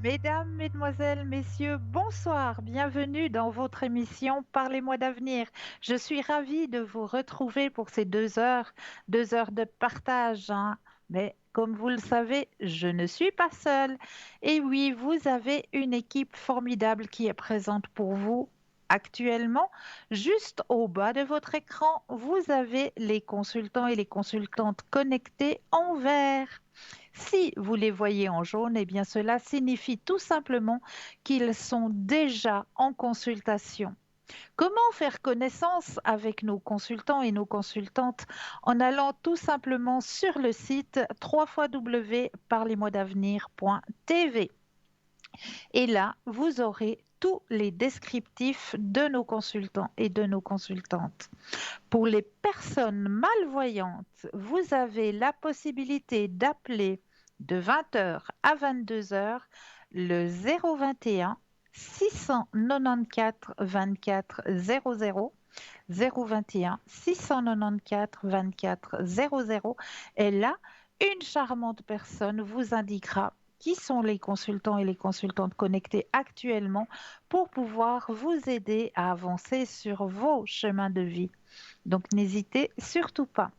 Mesdames, mesdemoiselles, messieurs, bonsoir. Bienvenue dans votre émission Parlez-moi d'avenir. Je suis ravie de vous retrouver pour ces 2 heures de partage, hein. Mais comme vous le savez, je ne suis pas seule. Et oui, vous avez une équipe formidable qui est présente pour vous. Actuellement, juste au bas de votre écran, vous avez les consultants et les consultantes connectés en vert. Si vous les voyez en jaune, eh bien cela signifie tout simplement qu'ils sont déjà en consultation. Comment faire connaissance avec nos consultants et nos consultantes en allant tout simplement sur le site www.parlez-moi-d'avenir.tv. Et là, vous aurez tous les descriptifs de nos consultants et de nos consultantes. Pour les personnes malvoyantes, vous avez la possibilité d'appeler de 20 heures à 22 heures le 021 694 24 00. 021 694 24 00. Et là, une charmante personne vous indiquera qui sont les consultants et les consultantes connectés actuellement pour pouvoir vous aider à avancer sur vos chemins de vie. Donc n'hésitez surtout pas.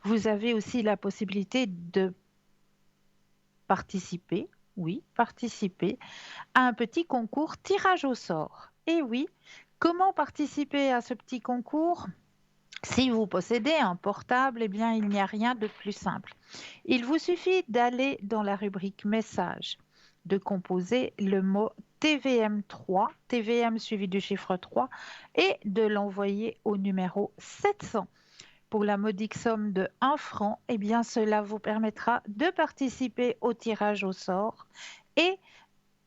Vous avez aussi la possibilité de participer, oui, participer à un petit concours tirage au sort. Et oui, comment participer à ce petit concours? Si vous possédez un portable, eh bien, il n'y a rien de plus simple. Il vous suffit d'aller dans la rubrique message, de composer le mot TVM3, TVM suivi du chiffre 3, et de l'envoyer au numéro 700. Pour la modique somme de 1 franc, eh bien, cela vous permettra de participer au tirage au sort et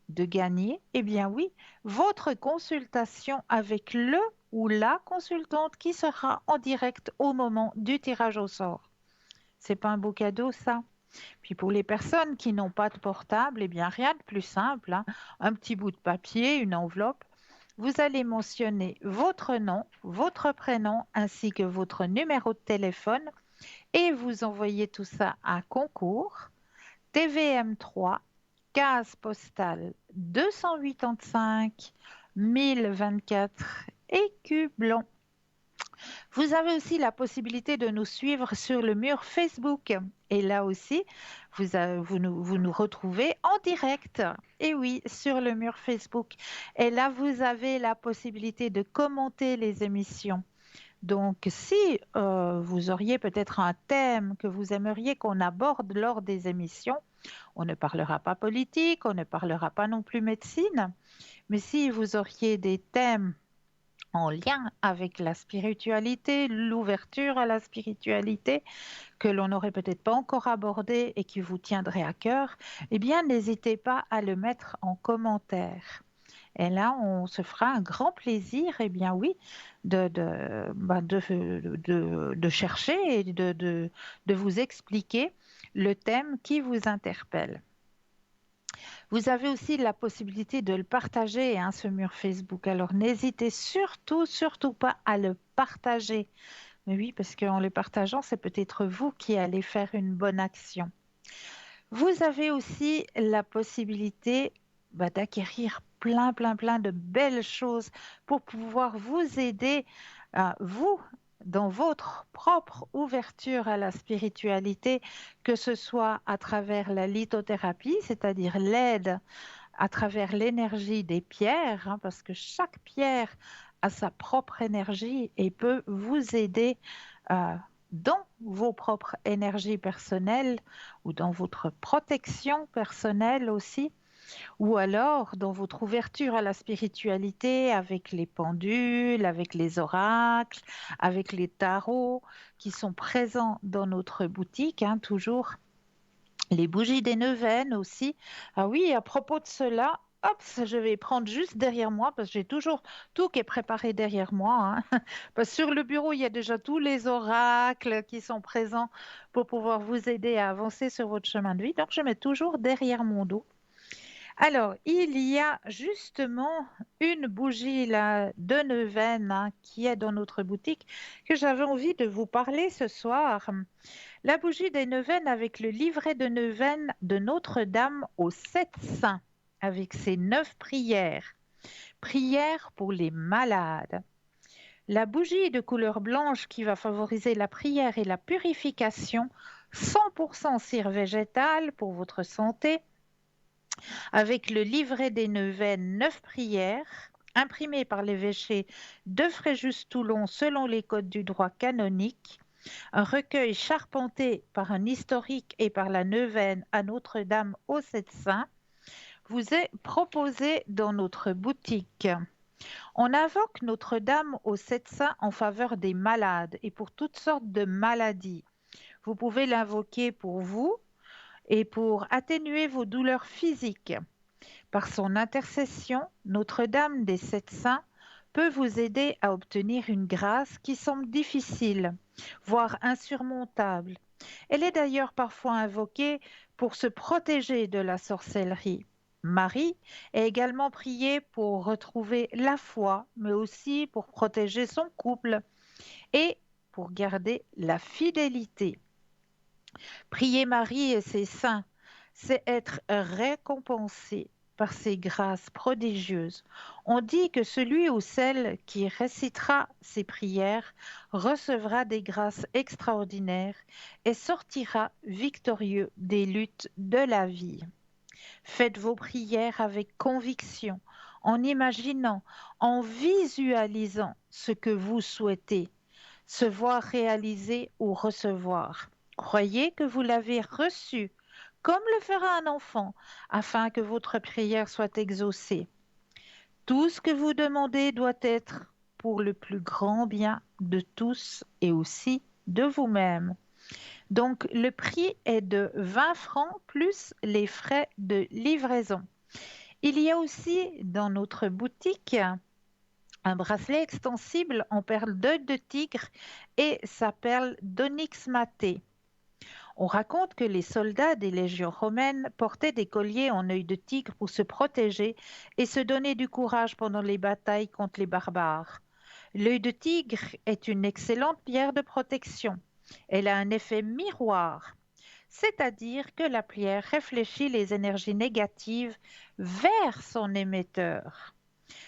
de gagner, eh bien oui, votre consultation avec le ou la consultante qui sera en direct au moment du tirage au sort. C'est pas un beau cadeau, ça? Puis pour les personnes qui n'ont pas de portable, eh bien rien de plus simple, hein. Un petit bout de papier, une enveloppe. Vous allez mentionner votre nom, votre prénom ainsi que votre numéro de téléphone et vous envoyez tout ça à concours TVM3, case postale 285 1024 écus blancs. Vous avez aussi la possibilité de nous suivre sur le mur Facebook. Et là aussi, vous nous retrouvez en direct. Et oui, sur le mur Facebook. Et là, vous avez la possibilité de commenter les émissions. Donc, si vous auriez peut-être un thème que vous aimeriez qu'on aborde lors des émissions, on ne parlera pas politique, on ne parlera pas non plus médecine, mais si vous auriez des thèmes en lien avec la spiritualité, l'ouverture à la spiritualité, que l'on n'aurait peut-être pas encore abordé et qui vous tiendrait à cœur, eh bien, n'hésitez pas à le mettre en commentaire. Et là, on se fera un grand plaisir, eh bien oui, de chercher et de vous expliquer le thème qui vous interpelle. Vous avez aussi la possibilité de le partager, hein, ce mur Facebook. Alors n'hésitez surtout, surtout pas à le partager. Mais oui, parce qu'en le partageant, c'est peut-être vous qui allez faire une bonne action. Vous avez aussi la possibilité d'acquérir plein, plein, plein de belles choses pour pouvoir vous aider, vous, dans votre propre ouverture à la spiritualité, que ce soit à travers la lithothérapie, c'est-à-dire l'aide à travers l'énergie des pierres, hein, parce que chaque pierre a sa propre énergie et peut vous aider dans vos propres énergies personnelles ou dans votre protection personnelle aussi, ou alors dans votre ouverture à la spiritualité avec les pendules, avec les oracles, avec les tarots qui sont présents dans notre boutique, hein, toujours. Les bougies des neuvaines aussi. Ah oui, à propos de cela, hop, je vais prendre juste derrière moi parce que j'ai toujours tout qui est préparé derrière moi, hein. Parce que sur le bureau, il y a déjà tous les oracles qui sont présents pour pouvoir vous aider à avancer sur votre chemin de vie. Donc, je mets toujours derrière mon dos. Alors, il y a justement une bougie là, de neuvaine, hein, qui est dans notre boutique que j'avais envie de vous parler ce soir. La bougie des neuvaines avec le livret de neuvaines de Notre-Dame aux 7 saints. avec ces 9 prières. Prières pour les malades. La bougie de couleur blanche qui va favoriser la prière et la purification, 100% cire végétale pour votre santé, avec le livret des neuvaines 9 prières, imprimé par l'évêché de Fréjus-Toulon selon les codes du droit canonique, un recueil charpenté par un historique et par la neuvaine à Notre-Dame aux Sept Saints, vous est proposé dans notre boutique. On invoque Notre-Dame aux Sept Saints en faveur des malades et pour toutes sortes de maladies. Vous pouvez l'invoquer pour vous et pour atténuer vos douleurs physiques. Par son intercession, Notre-Dame des Sept Saints peut vous aider à obtenir une grâce qui semble difficile, voire insurmontable. Elle est d'ailleurs parfois invoquée pour se protéger de la sorcellerie. Marie est également priée pour retrouver la foi, mais aussi pour protéger son couple et pour garder la fidélité. Prier Marie et ses saints, c'est être récompensé par ces grâces prodigieuses. On dit que celui ou celle qui récitera ces prières recevra des grâces extraordinaires et sortira victorieux des luttes de la vie. Faites vos prières avec conviction, en imaginant, en visualisant ce que vous souhaitez, se voir réaliser ou recevoir. Croyez que vous l'avez reçu, comme le fera un enfant, afin que votre prière soit exaucée. Tout ce que vous demandez doit être pour le plus grand bien de tous et aussi de vous-même. Donc, le prix est de 20 francs plus les frais de livraison. Il y a aussi dans notre boutique un bracelet extensible en perles d'œil de tigre et sa perle d'onyx maté. On raconte que les soldats des légions romaines portaient des colliers en œil de tigre pour se protéger et se donner du courage pendant les batailles contre les barbares. L'œil de tigre est une excellente pierre de protection. Elle a un effet miroir, c'est-à-dire que la pierre réfléchit les énergies négatives vers son émetteur.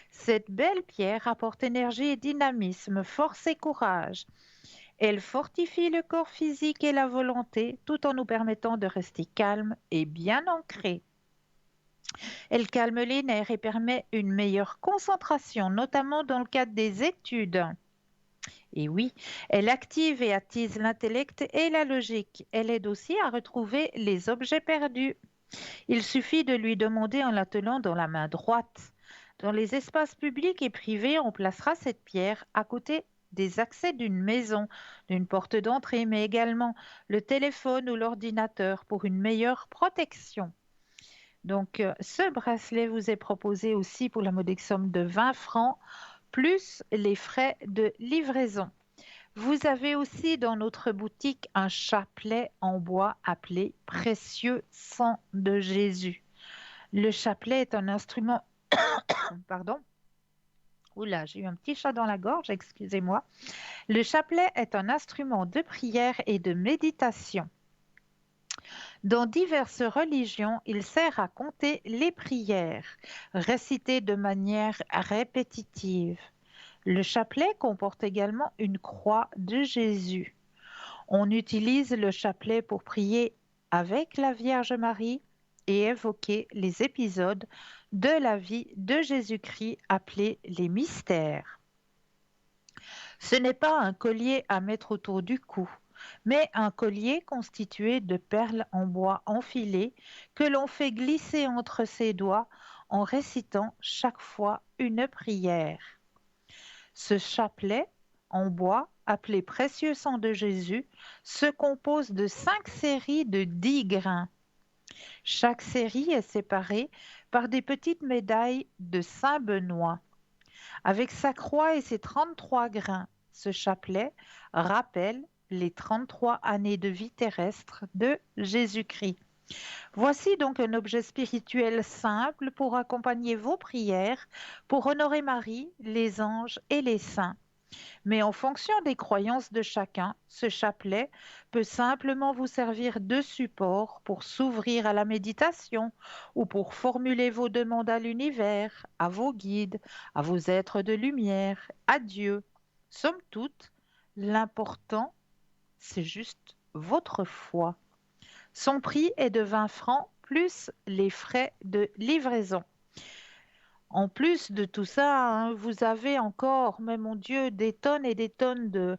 Cette belle pierre apporte énergie et dynamisme, force et courage. Elle fortifie le corps physique et la volonté tout en nous permettant de rester calmes et bien ancrés. Elle calme les nerfs et permet une meilleure concentration, notamment dans le cadre des études. Et oui, elle active et attise l'intellect et la logique. Elle aide aussi à retrouver les objets perdus. Il suffit de lui demander en la tenant dans la main droite. Dans les espaces publics et privés, on placera cette pierre à côté des accès d'une maison, d'une porte d'entrée, mais également le téléphone ou l'ordinateur pour une meilleure protection. Donc, ce bracelet vous est proposé aussi pour la modique somme de 20 francs, plus les frais de livraison. Vous avez aussi dans notre boutique un chapelet en bois appelé Précieux sang de Jésus. Le chapelet est un instrument pardon. Oula, j'ai eu un petit chat dans la gorge, excusez-moi. Le chapelet est un instrument de prière et de méditation. Dans diverses religions, il sert à compter les prières, récitées de manière répétitive. Le chapelet comporte également une croix de Jésus. On utilise le chapelet pour prier avec la Vierge Marie et évoquer les épisodes de la vie de Jésus-Christ appelés les mystères. Ce n'est pas un collier à mettre autour du cou, mais un collier constitué de perles en bois enfilées que l'on fait glisser entre ses doigts en récitant chaque fois une prière. Ce chapelet en bois, appelé Précieux sang de Jésus, se compose de 5 séries de 10 grains. Chaque série est séparée par des petites médailles de Saint Benoît. Avec sa croix et ses 33 grains, ce chapelet rappelle les 33 années de vie terrestre de Jésus-Christ. Voici donc un objet spirituel simple pour accompagner vos prières, pour honorer Marie, les anges et les saints. Mais en fonction des croyances de chacun, ce chapelet peut simplement vous servir de support pour s'ouvrir à la méditation ou pour formuler vos demandes à l'univers, à vos guides, à vos êtres de lumière, à Dieu. Somme toute, l'important, c'est juste votre foi. Son prix est de 20 francs plus les frais de livraison. En plus de tout ça, hein, vous avez encore, mais mon Dieu, des tonnes et des tonnes de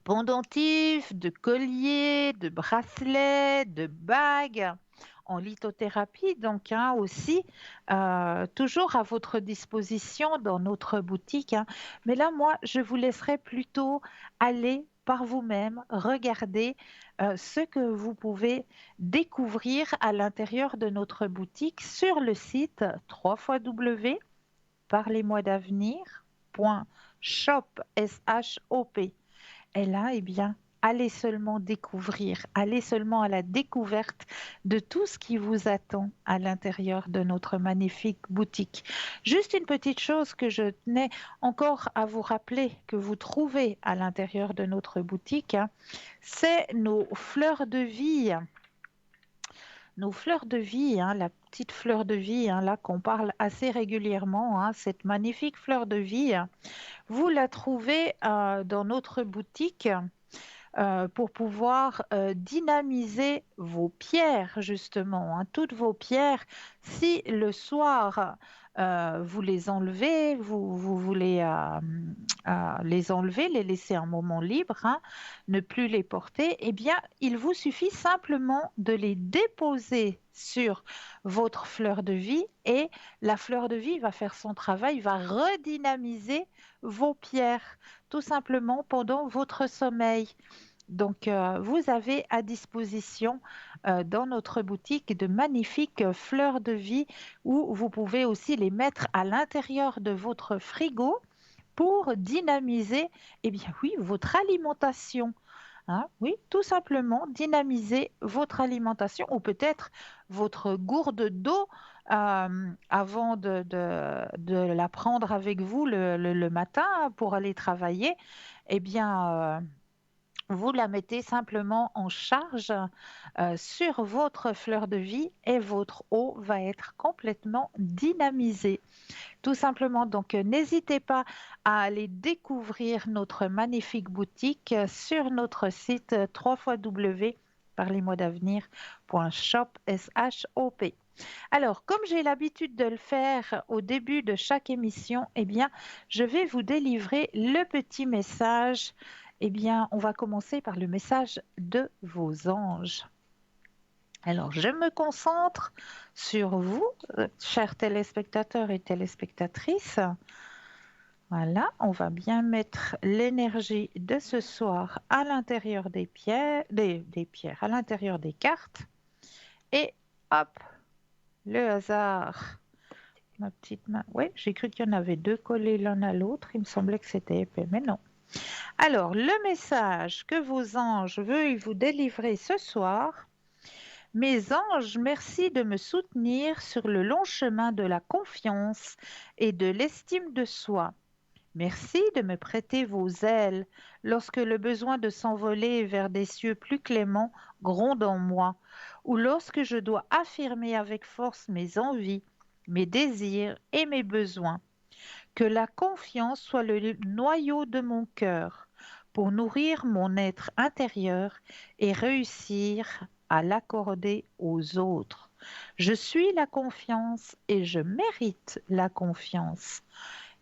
pendentifs, de colliers, de bracelets, de bagues en lithothérapie, donc hein, aussi toujours à votre disposition dans notre boutique, hein. Mais là, moi, je vous laisserai plutôt aller par vous-même, regarder ce que vous pouvez découvrir à l'intérieur de notre boutique sur le site www.parlez-moi-d'avenir.shop, S-H-O-P. Et là, eh bien, allez seulement découvrir, allez seulement à la découverte de tout ce qui vous attend à l'intérieur de notre magnifique boutique. Juste une petite chose que je tenais encore à vous rappeler que vous trouvez à l'intérieur de notre boutique, hein, c'est nos fleurs de vie. Nos fleurs de vie, hein, la petite fleur de vie, hein, là qu'on parle assez régulièrement, hein, cette magnifique fleur de vie, vous la trouvez dans notre boutique pour pouvoir dynamiser vos pierres, justement, hein, toutes vos pierres. Si le soir, vous les enlevez, vous voulez les enlever, les laisser un moment libre, hein, ne plus les porter, eh bien, il vous suffit simplement de les déposer sur votre fleur de vie et la fleur de vie va faire son travail, va redynamiser vos pierres, tout simplement pendant votre sommeil. Donc, vous avez à disposition dans notre boutique de magnifiques fleurs de vie où vous pouvez aussi les mettre à l'intérieur de votre frigo pour dynamiser, eh bien oui, votre alimentation. Hein, oui, tout simplement dynamiser votre alimentation ou peut-être votre gourde d'eau avant de la prendre avec vous le matin pour aller travailler. Eh bien, vous la mettez simplement en charge sur votre fleur de vie et votre eau va être complètement dynamisée. Tout simplement, donc n'hésitez pas à aller découvrir notre magnifique boutique sur notre site www.parlez-moi-d'avenir.shop, S-H-O-P. Alors, comme j'ai l'habitude de le faire au début de chaque émission, eh bien, je vais vous délivrer le petit message. Eh bien, on va commencer par le message de vos anges. Alors, je me concentre sur vous, chers téléspectateurs et téléspectatrices. Voilà, on va bien mettre l'énergie de ce soir à l'intérieur des pierres, à l'intérieur des cartes. Et hop, le hasard. Ma petite main. Oui, j'ai cru qu'il y en avait deux collés l'un à l'autre. Il me semblait que c'était épais, mais non. Alors, le message que vos anges veulent vous délivrer ce soir. Mes anges, merci de me soutenir sur le long chemin de la confiance et de l'estime de soi. Merci de me prêter vos ailes lorsque le besoin de s'envoler vers des cieux plus cléments gronde en moi, ou lorsque je dois affirmer avec force mes envies, mes désirs et mes besoins. Que la confiance soit le noyau de mon cœur pour nourrir mon être intérieur et réussir à l'accorder aux autres. Je suis la confiance et je mérite la confiance.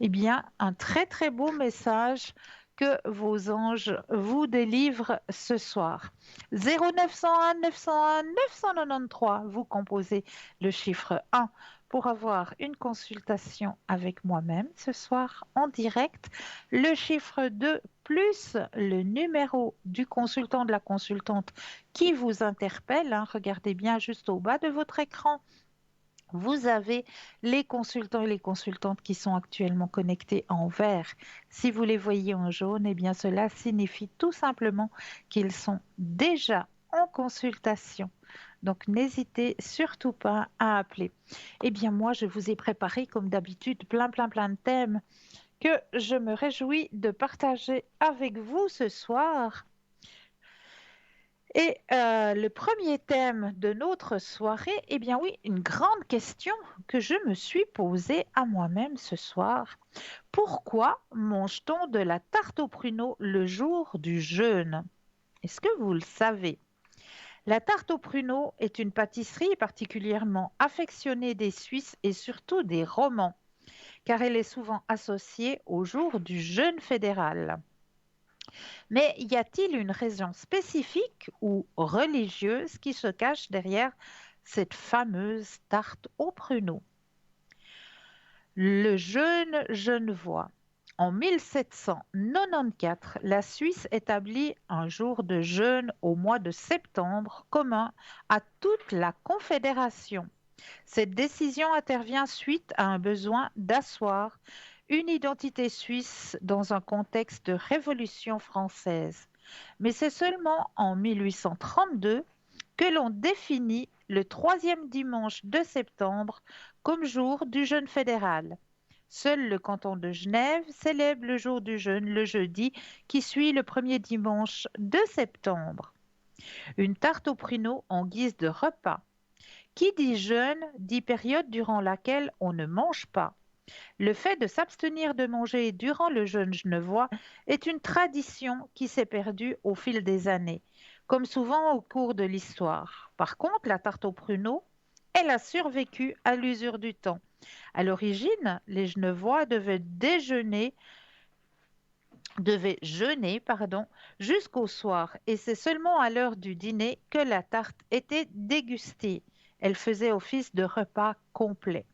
Eh bien, un très très beau message que vos anges vous délivrent ce soir. 0901 901 993, vous composez le chiffre 1 pour avoir une consultation avec moi-même ce soir en direct. Le chiffre 2 plus le numéro du consultant, de la consultante qui vous interpelle. Hein, regardez bien juste au bas de votre écran. Vous avez les consultants et les consultantes qui sont actuellement connectés en vert. Si vous les voyez en jaune, eh bien cela signifie tout simplement qu'ils sont déjà en consultation. Donc n'hésitez surtout pas à appeler. Eh bien moi, je vous ai préparé comme d'habitude plein de thèmes que je me réjouis de partager avec vous ce soir. Et le premier thème de notre soirée, eh bien oui, une grande question que je me suis posée à moi-même ce soir. Pourquoi mange-t-on de la tarte aux pruneaux le jour du jeûne? Est-ce que vous le savez? La tarte aux pruneaux est une pâtisserie particulièrement affectionnée des Suisses et surtout des Romans, car elle est souvent associée au jour du jeûne fédéral. Mais y a-t-il une raison spécifique ou religieuse qui se cache derrière cette fameuse tarte aux pruneaux? Le jeûne genevois. En 1794, la Suisse établit un jour de jeûne au mois de septembre commun à toute la Confédération. Cette décision intervient suite à un besoin d'asseoir une identité suisse dans un contexte de Révolution française. Mais c'est seulement en 1832 que l'on définit le troisième dimanche de septembre comme jour du jeûne fédéral. Seul le canton de Genève célèbre le jour du jeûne le jeudi qui suit le premier dimanche de septembre. Une tarte aux pruneaux en guise de repas. Qui dit jeûne dit période durant laquelle on ne mange pas. Le fait de s'abstenir de manger durant le jeûne genevois est une tradition qui s'est perdue au fil des années, comme souvent au cours de l'histoire. Par contre, la tarte aux pruneaux, elle a survécu à l'usure du temps. À l'origine, les Genevois devaient jeûner jusqu'au soir, et c'est seulement à l'heure du dîner que la tarte était dégustée. Elle faisait office de repas complet.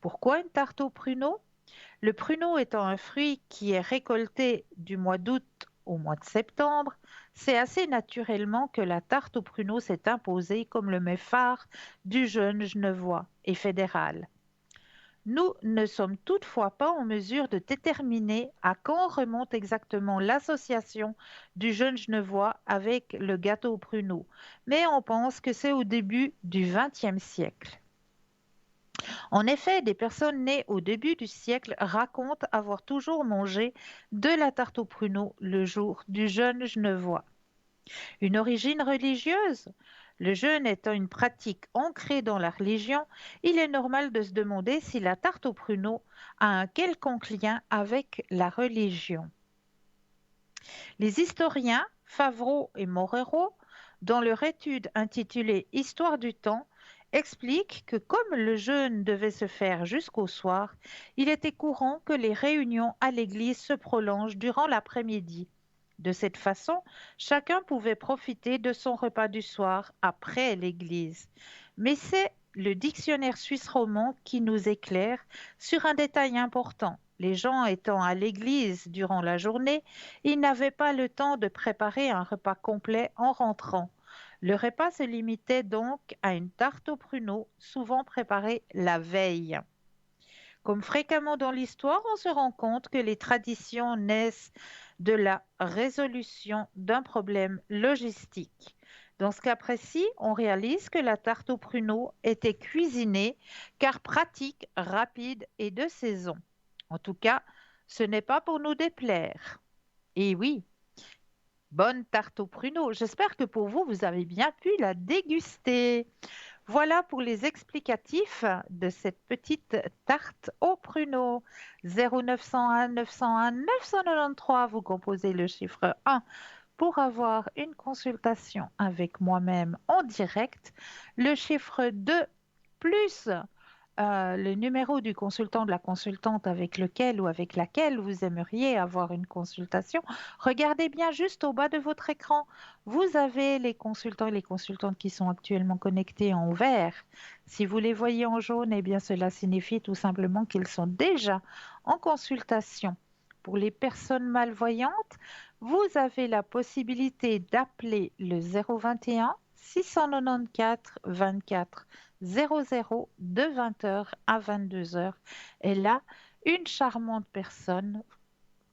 Pourquoi une tarte aux pruneaux? Le pruneau étant un fruit qui est récolté du mois d'août au mois de septembre, c'est assez naturellement que la tarte aux pruneaux s'est imposée comme le mets phare du jeûne genevois et fédéral. Nous ne sommes toutefois pas en mesure de déterminer à quand remonte exactement l'association du jeûne genevois avec le gâteau aux pruneaux, mais on pense que c'est au début du XXe siècle. En effet, des personnes nées au début du siècle racontent avoir toujours mangé de la tarte aux pruneaux le jour du jeûne genevois. Une origine religieuse? Le jeûne étant une pratique ancrée dans la religion, il est normal de se demander si la tarte aux pruneaux a un quelconque lien avec la religion. Les historiens Favreau et Moreau, dans leur étude intitulée Histoire du temps, expliquent que comme le jeûne devait se faire jusqu'au soir, il était courant que les réunions à l'église se prolongent durant l'après-midi. De cette façon, chacun pouvait profiter de son repas du soir après l'église. Mais c'est le dictionnaire suisse roman qui nous éclaire sur un détail important. Les gens étant à l'église durant la journée, ils n'avaient pas le temps de préparer un repas complet en rentrant. Le repas se limitait donc à une tarte aux pruneaux, souvent préparée la veille. Comme fréquemment dans l'histoire, on se rend compte que les traditions naissent de la résolution d'un problème logistique. Dans ce cas précis, on réalise que la tarte aux pruneaux était cuisinée car pratique, rapide et de saison. En tout cas, ce n'est pas pour nous déplaire. Et oui, bonne tarte aux pruneaux. J'espère que pour vous, vous avez bien pu la déguster. Voilà pour les explicatifs de cette petite tarte aux pruneaux. 0901 901 993, vous composez le chiffre 1 pour avoir une consultation avec moi-même en direct. Le chiffre 2 plus le numéro du consultant, de la consultante avec lequel ou avec laquelle vous aimeriez avoir une consultation. Regardez bien juste au bas de votre écran. Vous avez les consultants et les consultantes qui sont actuellement connectés en vert. Si vous les voyez en jaune, eh bien cela signifie tout simplement qu'ils sont déjà en consultation. Pour les personnes malvoyantes, vous avez la possibilité d'appeler le 021 694 24 00 de 20h à 22h. Et là, une charmante personne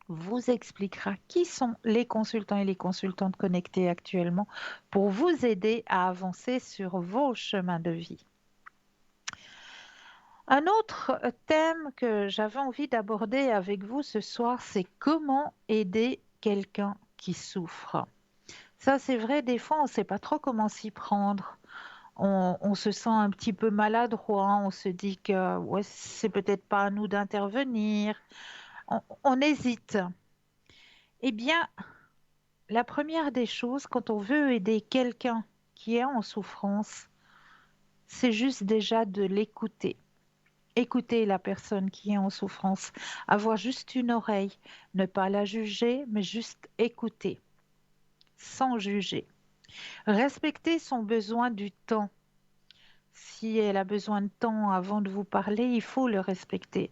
vous expliquera qui sont les consultants et les consultantes connectés actuellement pour vous aider à avancer sur vos chemins de vie. Un autre thème que j'avais envie d'aborder avec vous ce soir, c'est comment aider quelqu'un qui souffre. Ça, c'est vrai, des fois, on ne sait pas trop comment s'y prendre. On se sent un petit peu maladroit, on se dit que ouais, c'est peut-être pas à nous d'intervenir. On hésite. Eh bien, la première des choses, quand on veut aider quelqu'un qui est en souffrance, c'est juste déjà de l'écouter. Écouter la personne qui est en souffrance, avoir juste une oreille, ne pas la juger, mais juste écouter, sans juger. Respecter son besoin du temps. Si elle a besoin de temps avant de vous parler, il faut le respecter.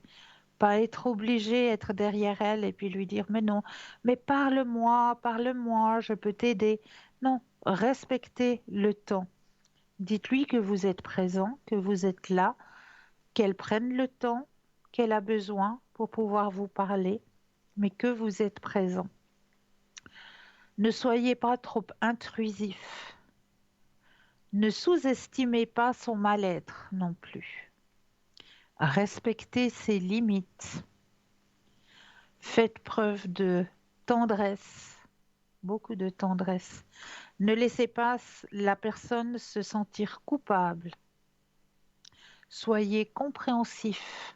Pas être obligé, être derrière elle et puis lui dire mais non, mais parle-moi, parle-moi, je peux t'aider. Non, respectez le temps. Dites-lui que vous êtes présent, que vous êtes là, qu'elle prenne le temps qu'elle a besoin pour pouvoir vous parler, mais que vous êtes présent. Ne soyez pas trop intrusif. Ne sous-estimez pas son mal-être non plus. Respectez ses limites. Faites preuve de tendresse, beaucoup de tendresse. Ne laissez pas la personne se sentir coupable. Soyez compréhensif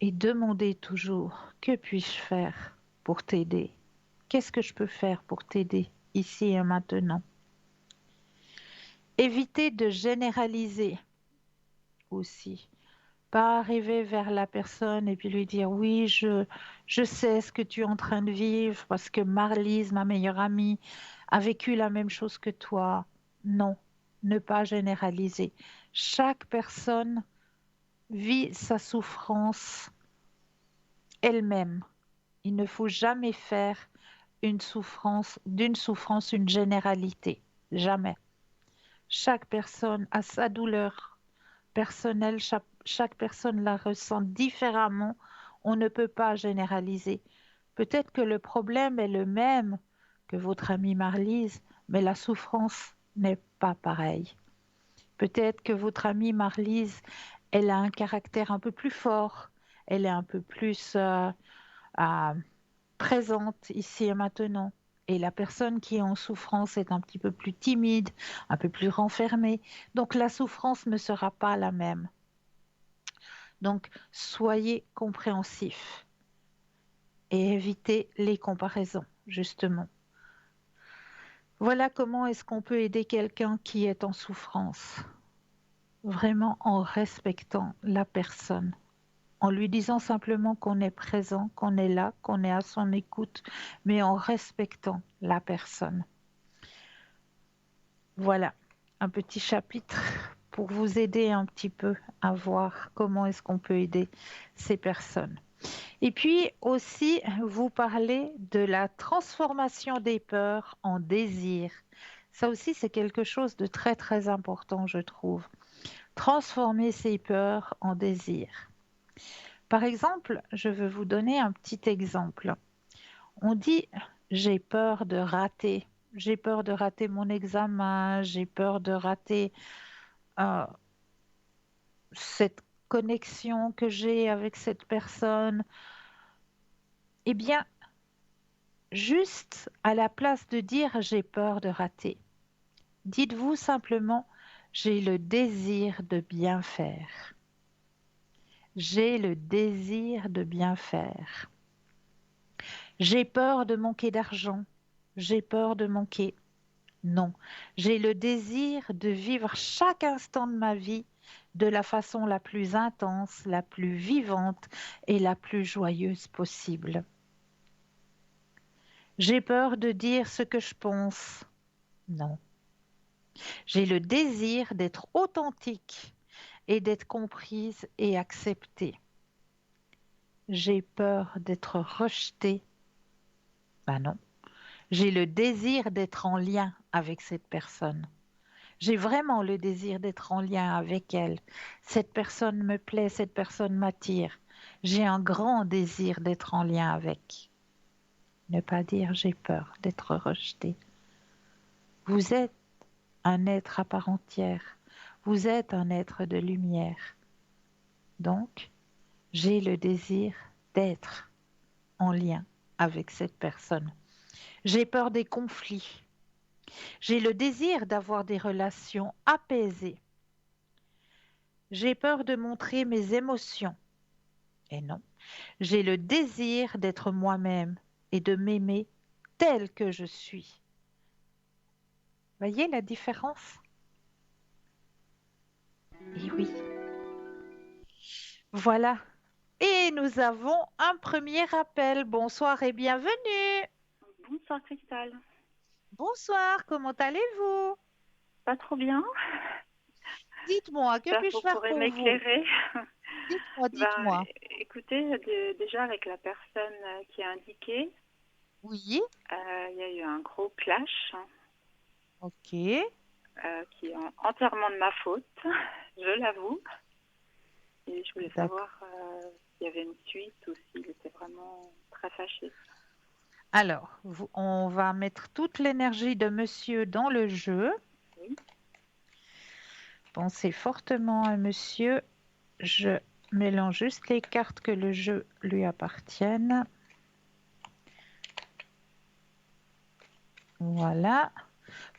et demandez toujours que puis-je faire pour t'aider? Qu'est-ce que je peux faire pour t'aider ici et maintenant? Évitez de généraliser aussi. Pas arriver vers la personne et puis lui dire oui, je sais ce que tu es en train de vivre parce que Marlise, ma meilleure amie, a vécu la même chose que toi. Non, ne pas généraliser. Chaque personne vit sa souffrance elle-même. Il ne faut jamais faire d'une souffrance une généralité. Jamais. Chaque personne a sa douleur personnelle, chaque personne la ressent différemment. On ne peut pas généraliser. Peut-être que le problème est le même que votre amie Marlise, mais la souffrance n'est pas pareille. Peut-être que votre amie Marlise, elle a un caractère un peu plus fort, elle est un peu plus euh, présente ici et maintenant. Et la personne qui est en souffrance est un petit peu plus timide, un peu plus renfermée. Donc la souffrance ne sera pas la même. Donc soyez compréhensifs et évitez les comparaisons, justement. Voilà comment est-ce qu'on peut aider quelqu'un qui est en souffrance. Vraiment en respectant la personne, en lui disant simplement qu'on est présent, qu'on est là, qu'on est à son écoute, mais en respectant la personne. Voilà, un petit chapitre pour vous aider un petit peu à voir comment est-ce qu'on peut aider ces personnes. Et puis aussi, vous parlez de la transformation des peurs en désir. Ça aussi, c'est quelque chose de très très important, je trouve. Transformer ses peurs en désir. Par exemple, je veux vous donner un petit exemple. On dit j'ai peur de rater. J'ai peur de rater mon examen, j'ai peur de rater euh, cette connexion que j'ai avec cette personne. Eh bien, juste à la place de dire j'ai peur de rater, dites-vous simplement j'ai le désir de bien faire. J'ai le désir de bien faire. J'ai peur de manquer d'argent. J'ai peur de manquer. Non, j'ai le désir de vivre chaque instant de ma vie de la façon la plus intense, la plus vivante et la plus joyeuse possible. J'ai peur de dire ce que je pense. Non. J'ai le désir d'être authentique et d'être comprise et acceptée. J'ai peur d'être rejetée. Ben non. J'ai le désir d'être en lien avec cette personne. J'ai vraiment le désir d'être en lien avec elle. Cette personne me plaît, cette personne m'attire. J'ai un grand désir d'être en lien avec. Ne pas dire j'ai peur d'être rejetée. Vous êtes un être à part entière. Vous êtes un être de lumière. Donc, j'ai le désir d'être en lien avec cette personne. J'ai peur des conflits. J'ai le désir d'avoir des relations apaisées. J'ai peur de montrer mes émotions. Et non, j'ai le désir d'être moi-même et de m'aimer tel que je suis. Voyez la différence? Et oui, voilà. Et nous avons un premier appel. Bonsoir et bienvenue. Bonsoir Cristal. Bonsoir, comment allez-vous? Pas trop bien. Dites-moi, que J'espère que puis-je vous faire pourrez pour vous? m'éclairer. Dites-moi, Ben, dites-moi. écoutez, déjà avec la personne qui a indiqué, Oui, il y a eu un gros clash ok, qui est entièrement de ma faute, je l'avoue. Et je voulais d'accord. savoir s'il y avait une suite ou s'il était vraiment très fâché. Alors, on va mettre toute l'énergie de monsieur dans le jeu. Oui, Pensez fortement à monsieur. Je mélange juste les cartes que le jeu lui appartiennent. Voilà.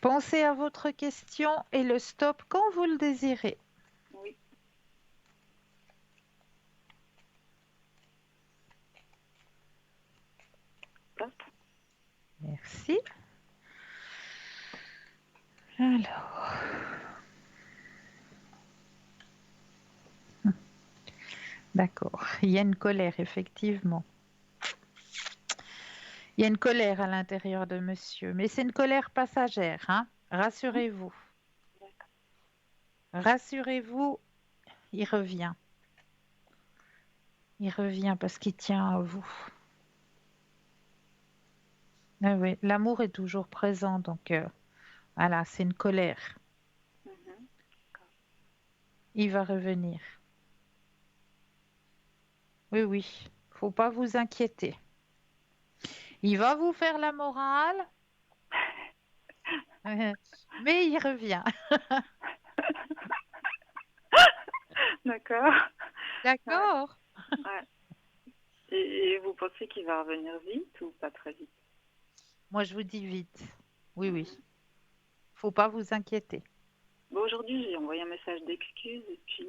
Pensez à votre question et le stop quand vous le désirez. oui, top. Merci. Alors, d'accord. Il y a une colère, effectivement. Il y a une colère à l'intérieur de monsieur, mais c'est une colère passagère, hein? Mhm, Rassurez-vous. d'accord. Rassurez-vous, il revient. Il revient parce qu'il tient à vous. Ah oui, l'amour est toujours présent, donc voilà, c'est une colère. Mhm, d'accord. Il va revenir. Oui, oui, faut pas vous inquiéter. Il va vous faire la morale, mais il revient. D'accord. Ouais, D'accord? ouais. Et vous pensez qu'il va revenir vite ou pas très vite? Moi, je vous dis vite. Oui, oui, Mhm. faut pas vous inquiéter. Bon, aujourd'hui, j'ai envoyé un message d'excuse et puis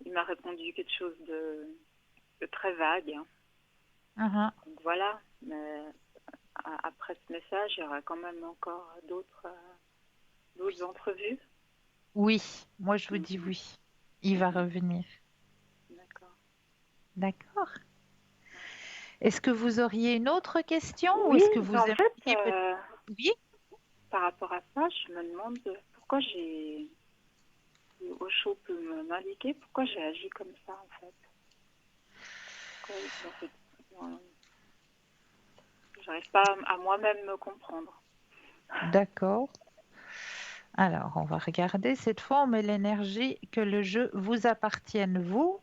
il m'a répondu quelque chose de très vague, hein. Mhm. Donc voilà, mais après ce message, il y aura quand même encore d'autres entrevues. Oui, moi, je vous dis Mhm, oui. Il va mhm. revenir. D'accord. D'accord. Ouais. Est-ce que vous auriez une autre question ou Oui, est-ce que mais vous en fait, aimeriez peut-être... Oui? par rapport à ça, je me demande pourquoi j'ai. Osho peut m'indiquer pourquoi j'ai agi comme ça en fait. Pourquoi dans cette- dans- J'arrive pas à moi-même me comprendre. D'accord. Alors, on va regarder. Cette fois, on met l'énergie que le jeu vous appartienne, vous.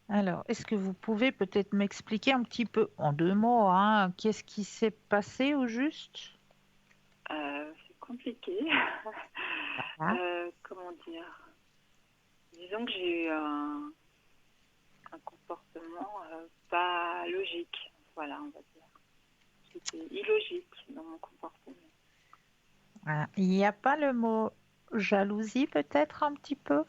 Alors, est-ce que vous pouvez peut-être m'expliquer un petit peu, en 2 mots, hein, qu'est-ce qui s'est passé au juste? C'est compliqué. Hein. Comment dire? Disons que j'ai eu un comportement pas logique. Voilà, on va dire. J'étais illogique dans mon comportement. Voilà. Il n'y a pas le mot jalousie, peut-être un petit peu?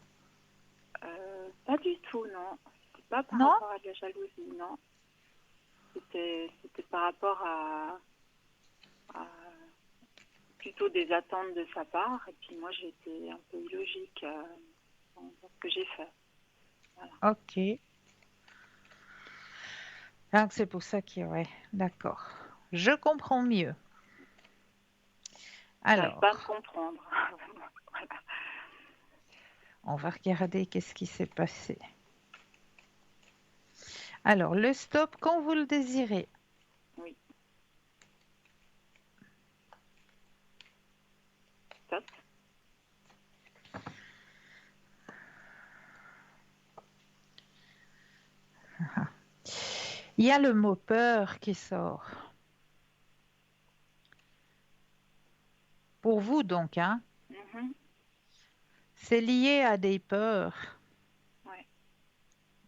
Pas du tout, non. C'était pas par Non? rapport à de la jalousie, non. C'était par rapport à plutôt des attentes de sa part. Et puis moi, j'ai été un peu illogique dans ce que j'ai fait. Voilà. Ok. Donc, c'est pour ça que, ouais, d'accord. Je comprends mieux. J'arrive pas à me Alors, comprendre. Voilà. on va regarder qu'est-ce qui s'est passé. Alors, le stop quand vous le désirez. Oui, top. Il y a le mot peur qui sort. Pour vous donc, hein? Mhm. C'est lié à des peurs. Ouais.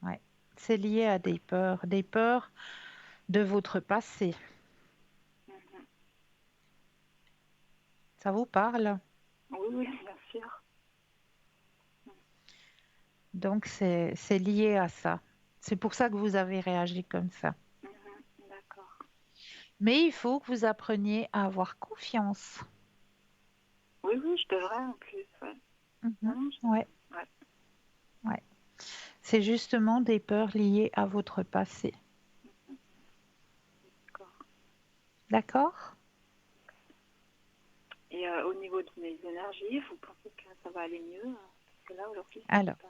Ouais. C'est lié à des peurs de votre passé. Mhm. Ça vous parle? Oui, oui, bien sûr. Donc c'est lié à ça. C'est pour ça que vous avez réagi comme ça. Mhm. D'accord. Mais il faut que vous appreniez à avoir confiance. Oui, oui, je devrais en plus. Ouais. Mhm. Non, Ouais, ouais. ouais. C'est justement des peurs liées à votre passé. D'accord. D'accord? Et au niveau de mes énergies, vous pensez que ça va aller mieux? Parce que là, aujourd'hui, ça Alors, va pas.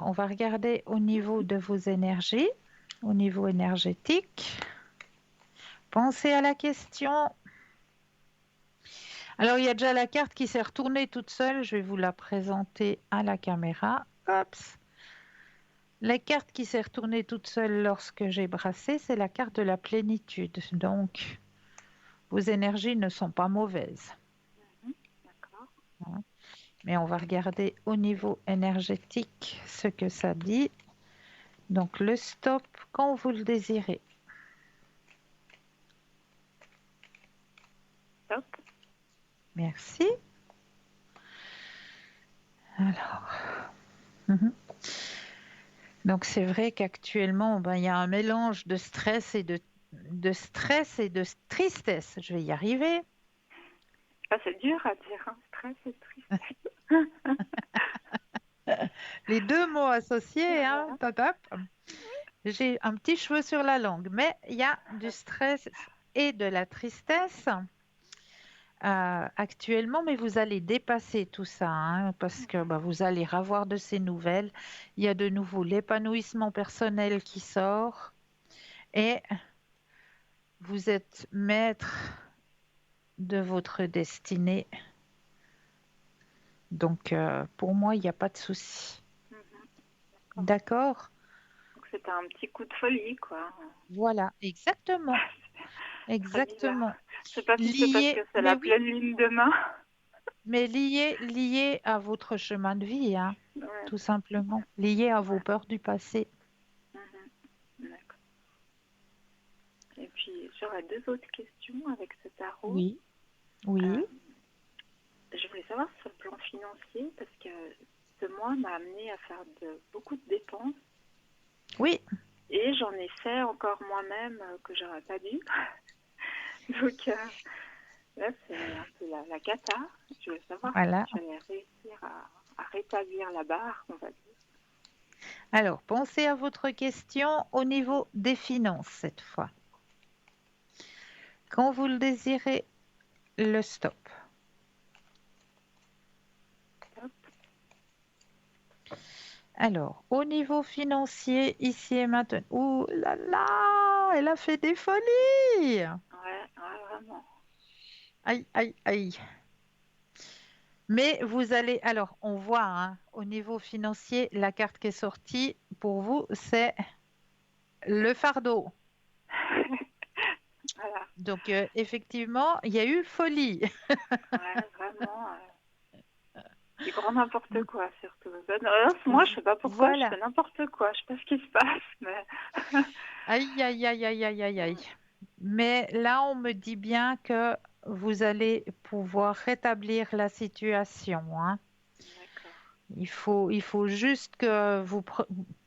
on va regarder au niveau de vos énergies, au niveau énergétique. Pensez à la question. Alors, il y a déjà la carte qui s'est retournée toute seule. Je vais vous la présenter à la caméra. Oups. La carte qui s'est retournée toute seule lorsque j'ai brassé, c'est la carte de la plénitude. Donc, vos énergies ne sont pas mauvaises. Mhm. D'accord. Hein. Mais on va regarder au niveau énergétique ce que ça dit. Donc, le stop quand vous le désirez. Top. Merci. Alors, mhm. Donc c'est vrai qu'actuellement, ben, il y a un mélange de stress et de tristesse. Je vais y arriver. Ah, c'est dur à dire, hein. Stress et triste. Les deux mots associés, hein, Voilà. pop, pop. J'ai un petit cheveu sur la langue, mais il y a du stress et de la tristesse actuellement, mais vous allez dépasser tout ça, hein, parce que Mhm. bah, vous allez avoir de ces nouvelles. Il y a de nouveau l'épanouissement personnel qui sort et vous êtes maître de votre destinée. Donc, pour moi, il n'y a pas de souci. Mhm. D'accord. D'accord? Donc c'était un petit coup de folie, quoi. Voilà, exactement, Très bizarre. exactement. Je sais pas si c'est parce que Lié, c'est mais la oui, pleine lune demain. mais lié à votre chemin de vie, hein, Ouais. tout simplement. Lié à vos Ouais. peurs du passé. Mhm. D'accord. Et puis j'aurais deux autres questions avec ce tarot. Oui, oui, Euh, je voulais savoir sur le plan financier, parce que ce mois m'a amené à faire beaucoup de dépenses oui. et j'en ai fait encore moi-même que j'aurais pas dû. Donc là, c'est un peu la cata. Je voulais savoir si Voilà. j'allais réussir à rétablir la barre, on va dire. Alors, pensez à votre question au niveau des finances cette fois. Quand vous le désirez, le stop. Hop. Alors, au niveau financier, ici et maintenant. Ouh là là, elle a fait des folies. Ouais, ouais, vraiment. Aïe, aïe, aïe. Mais vous allez, alors, on voit, hein, au niveau financier, la carte qui est sortie pour vous, c'est le fardeau. Voilà. Donc, effectivement, il y a eu folie. Ouais, vraiment. Du grand n'importe quoi, surtout. Moi, je sais pas pourquoi, je Voilà. fais n'importe quoi. Je sais pas ce qui se passe, mais. Aïe, aïe, aïe, aïe, aïe, aïe, aïe. Mais là, on me dit bien que vous allez pouvoir rétablir la situation, hein. D'accord. Il faut juste que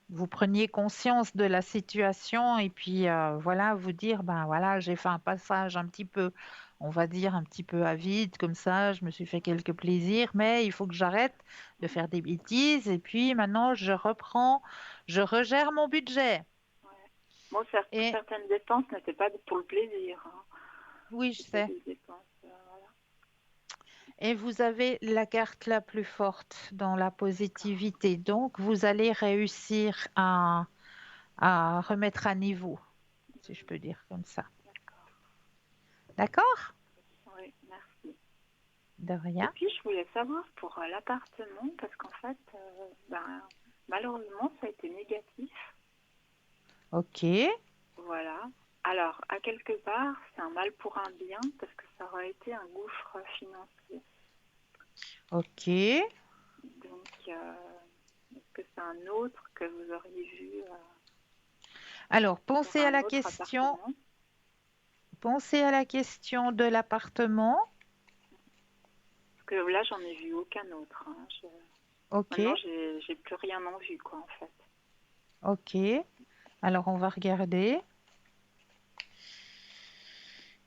vous preniez conscience de la situation et puis voilà, vous dire, ben voilà, j'ai fait un passage un petit peu, on va dire, un petit peu à vide, comme ça, je me suis fait quelques plaisirs, mais il faut que j'arrête de faire des bêtises et puis maintenant, je reprends, je regère mon budget. Ouais. Bon, Et certaines dépenses n'étaient pas pour le plaisir, hein. oui, je C'était sais. des dépenses. Voilà. Et vous avez la carte la plus forte dans la D'accord. positivité. Donc, vous allez réussir à remettre à niveau, si je peux dire comme ça. D'accord. D'accord? Oui, merci. De Et rien. puis, je voulais savoir pour l'appartement, parce qu'en fait, ben, malheureusement, ça a été négatif. Ok, Voilà. Alors, à quelque part, c'est un mal pour un bien parce que ça aurait été un gouffre financier. ok. Donc, est-ce que c'est un autre que vous auriez vu Alors, pour un autre appartement? pensez à la question de l'appartement. Parce que là, j'en ai vu aucun autre, hein. Ok, Maintenant, j'ai plus rien en vue, quoi, en fait. ok. Alors, on va regarder.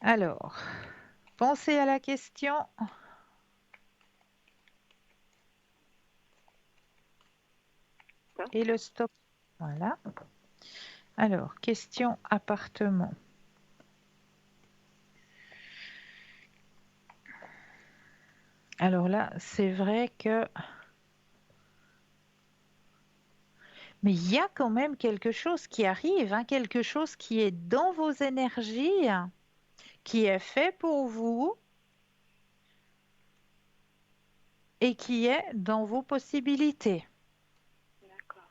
Alors, pensez à la question Stop. et le stop. Voilà. Alors, question appartement. Alors là, c'est vrai que... Mais il y a quand même quelque chose qui arrive, hein, quelque chose qui est dans vos énergies, hein, qui est fait pour vous et qui est dans vos possibilités. D'accord.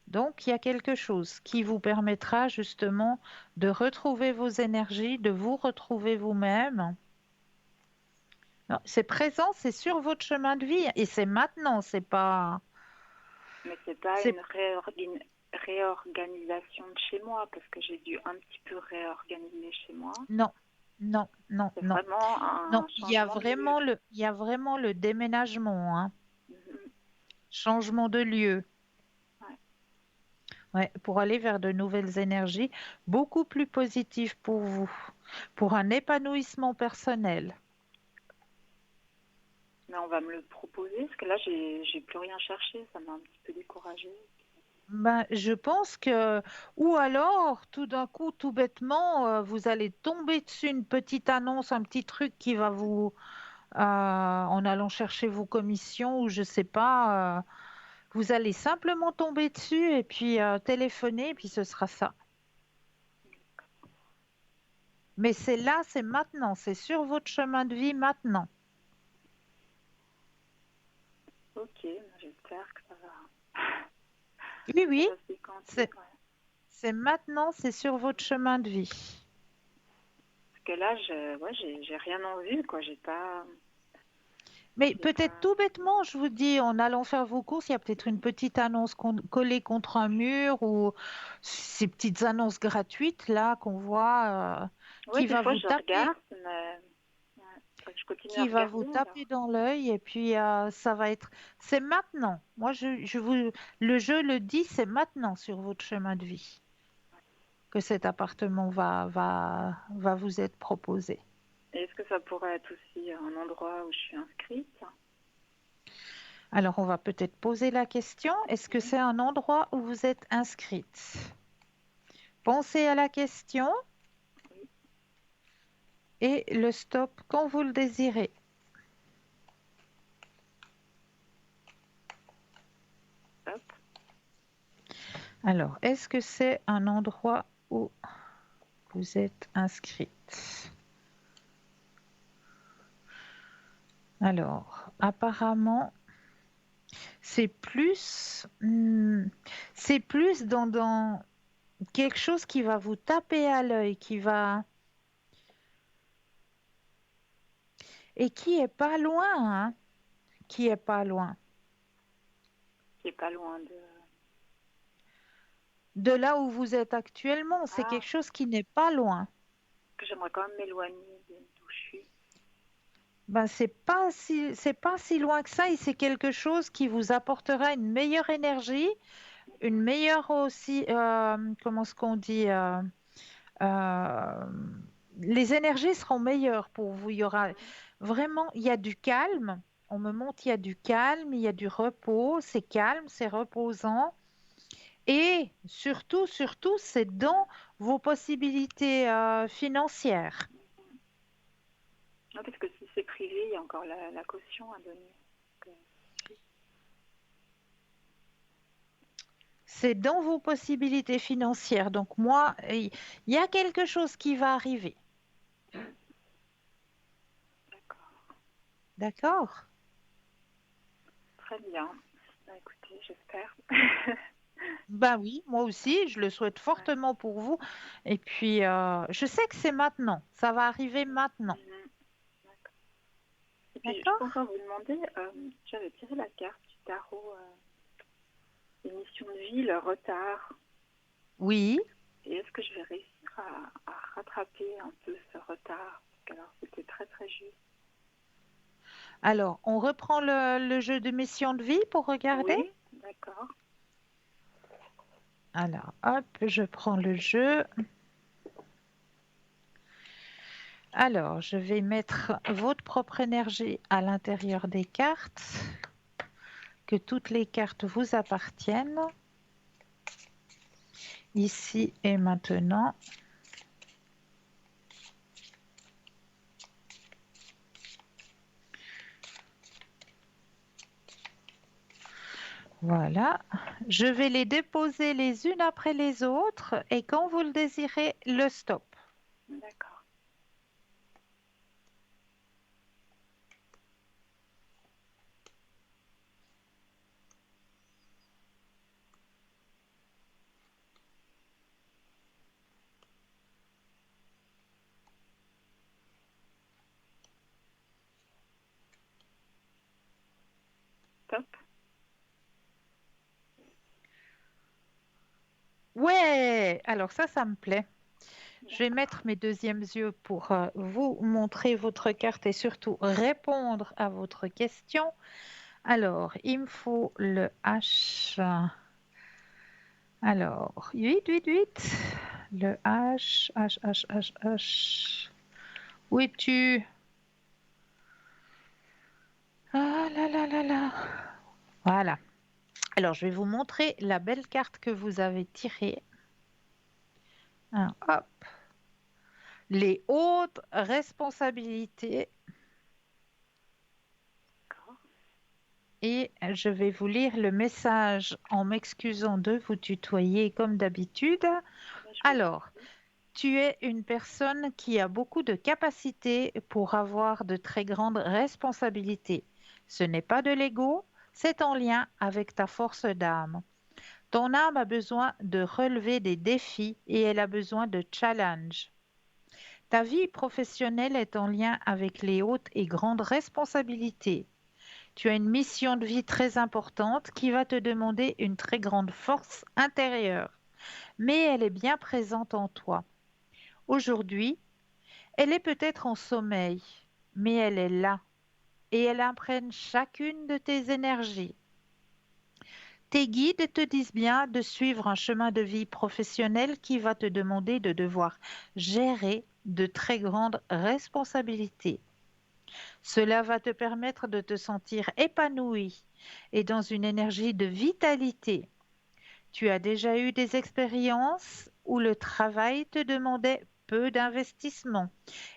Donc, il y a quelque chose qui vous permettra justement de retrouver vos énergies, de vous retrouver vous-même. Non, c'est présent, c'est sur votre chemin de vie et c'est maintenant, c'est pas... Mais c'est pas C'est... une réorganisation de chez moi, parce que j'ai dû un petit peu réorganiser chez moi. Non, non, non, C'est non. vraiment Non, un il y a changement de lieu. il y a vraiment le déménagement, hein. Mhm. Changement de lieu. Ouais. Ouais, pour aller vers de nouvelles énergies, beaucoup plus positives pour vous, pour un épanouissement personnel. Mais on va me le proposer, parce que là, j'ai plus rien cherché. Ça m'a un petit peu découragée. Ben, je pense que, ou alors, tout d'un coup, tout bêtement, vous allez tomber dessus une petite annonce, un petit truc qui va vous, en allant chercher vos commissions ou je sais pas, vous allez simplement tomber dessus et puis téléphoner et puis ce sera ça. Mais c'est là, c'est maintenant, c'est sur votre chemin de vie maintenant. Ok, ben, j'espère que Oui, ça oui, va se décanter. c'est Ouais. c'est maintenant, c'est sur votre chemin de vie. Parce que là, ouais, j'ai rien en vue, quoi. Mais J'ai peut-être pas. tout bêtement, je vous dis, en allant faire vos courses, il y a peut-être une petite annonce collée contre un mur ou ces petites annonces gratuites là qu'on voit Ouais, qui des va fois, vous je taper, regarde, mais ouais, faudrait que je continue à regarder taper alors. dans l'œil et puis ça va être, c'est maintenant. Moi, le jeu le dit, c'est maintenant sur votre chemin de vie que cet appartement va vous être proposé. Et est-ce que ça pourrait être aussi un endroit où je suis inscrite? Alors, on va peut-être poser la question, est-ce que Mhm. c'est un endroit où vous êtes inscrite? Pensez à la question Oui, et le stop quand vous le désirez. hop. Alors, est-ce que c'est un endroit où vous êtes inscrite? Alors, apparemment, c'est plus, c'est plus dans quelque chose qui va vous taper à l'œil, et qui est pas loin, hein, qui est pas loin. Qui est pas loin de. De là où vous êtes actuellement, c'est Ah, quelque chose qui n'est pas loin. que j'aimerais quand même m'éloigner d'où je suis. Ben, c'est pas si loin que ça et c'est quelque chose qui vous apportera une meilleure énergie, une meilleure aussi, comment est-ce qu'on dit, euh, les énergies seront meilleures pour vous. Il y aura Mhm. vraiment, il y a du calme. On me montre, il y a du calme, il y a du repos, c'est calme, c'est reposant. Et surtout, surtout, c'est dans vos possibilités financières. Non, parce que si c'est privé, il y a encore la caution à donner. Donc, C'est dans vos possibilités financières. Donc moi, il y a quelque chose qui va arriver. d'accord. D'accord? Très bien. Bah, écoutez, j'espère. Ben oui, moi aussi, je le souhaite Ouais. fortement pour vous. Et puis, je sais que c'est maintenant, ça va arriver maintenant. Mhm. D'accord. Et puis, je D'accord? peux encore vous demander, j'avais tiré la carte du tarot, les missions de vie, le retard. Oui. Et est-ce que je vais réussir à rattraper un peu ce retard? Parce que alors, c'était très très juste. Alors, on reprend le jeu de mission de vie pour regarder. Oui, d'accord. Alors, hop, je prends le jeu. Alors, je vais mettre votre propre énergie à l'intérieur des cartes, que toutes les cartes vous appartiennent, ici et maintenant. Voilà. Je vais les déposer les unes après les autres et quand vous le désirez, le stop. D'accord. Top. Ouais, alors ça me plaît. Je vais mettre mes deuxièmes yeux pour vous montrer votre carte et surtout répondre à votre question. Alors, il me faut le H. Alors, 8, 8, 8. Le H, H, H, H, H. Où es-tu? Ah là là là là. Voilà. Alors, je vais vous montrer la belle carte que vous avez tirée. Hop. Les hautes responsabilités. D'accord. Et je vais vous lire le message en m'excusant de vous tutoyer comme d'habitude. Ben, je vous en Alors, prie. tu es une personne qui a beaucoup de capacités pour avoir de très grandes responsabilités. Ce n'est pas de l'ego, c'est en lien avec ta force d'âme. Ton âme a besoin de relever des défis et elle a besoin de challenges. Ta vie professionnelle est en lien avec les hautes et grandes responsabilités. Tu as une mission de vie très importante qui va te demander une très grande force intérieure, mais elle est bien présente en toi. Aujourd'hui, elle est peut-être en sommeil, mais elle est là et elle imprègne chacune de tes énergies. Tes guides te disent bien de suivre un chemin de vie professionnel qui va te demander de devoir gérer de très grandes responsabilités. Cela va te permettre de te sentir épanoui et dans une énergie de vitalité. Tu as déjà eu des expériences où le travail te demandait peu d'investissement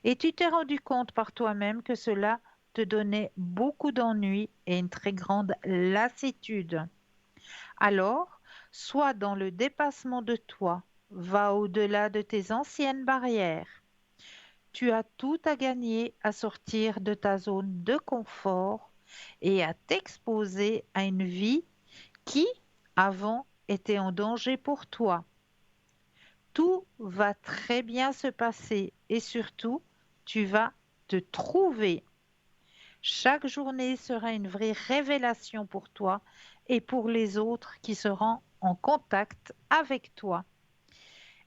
et tu t'es rendu compte par toi-même que cela te donnait beaucoup d'ennuis et une très grande lassitude. Alors, sois dans le dépassement de toi, va au-delà de tes anciennes barrières. Tu as tout à gagner à sortir de ta zone de confort et à t'exposer à une vie qui, avant, était en danger pour toi. Tout va très bien se passer et surtout, tu vas te trouver. Chaque journée sera une vraie révélation pour toi et pour les autres qui seront en contact avec toi.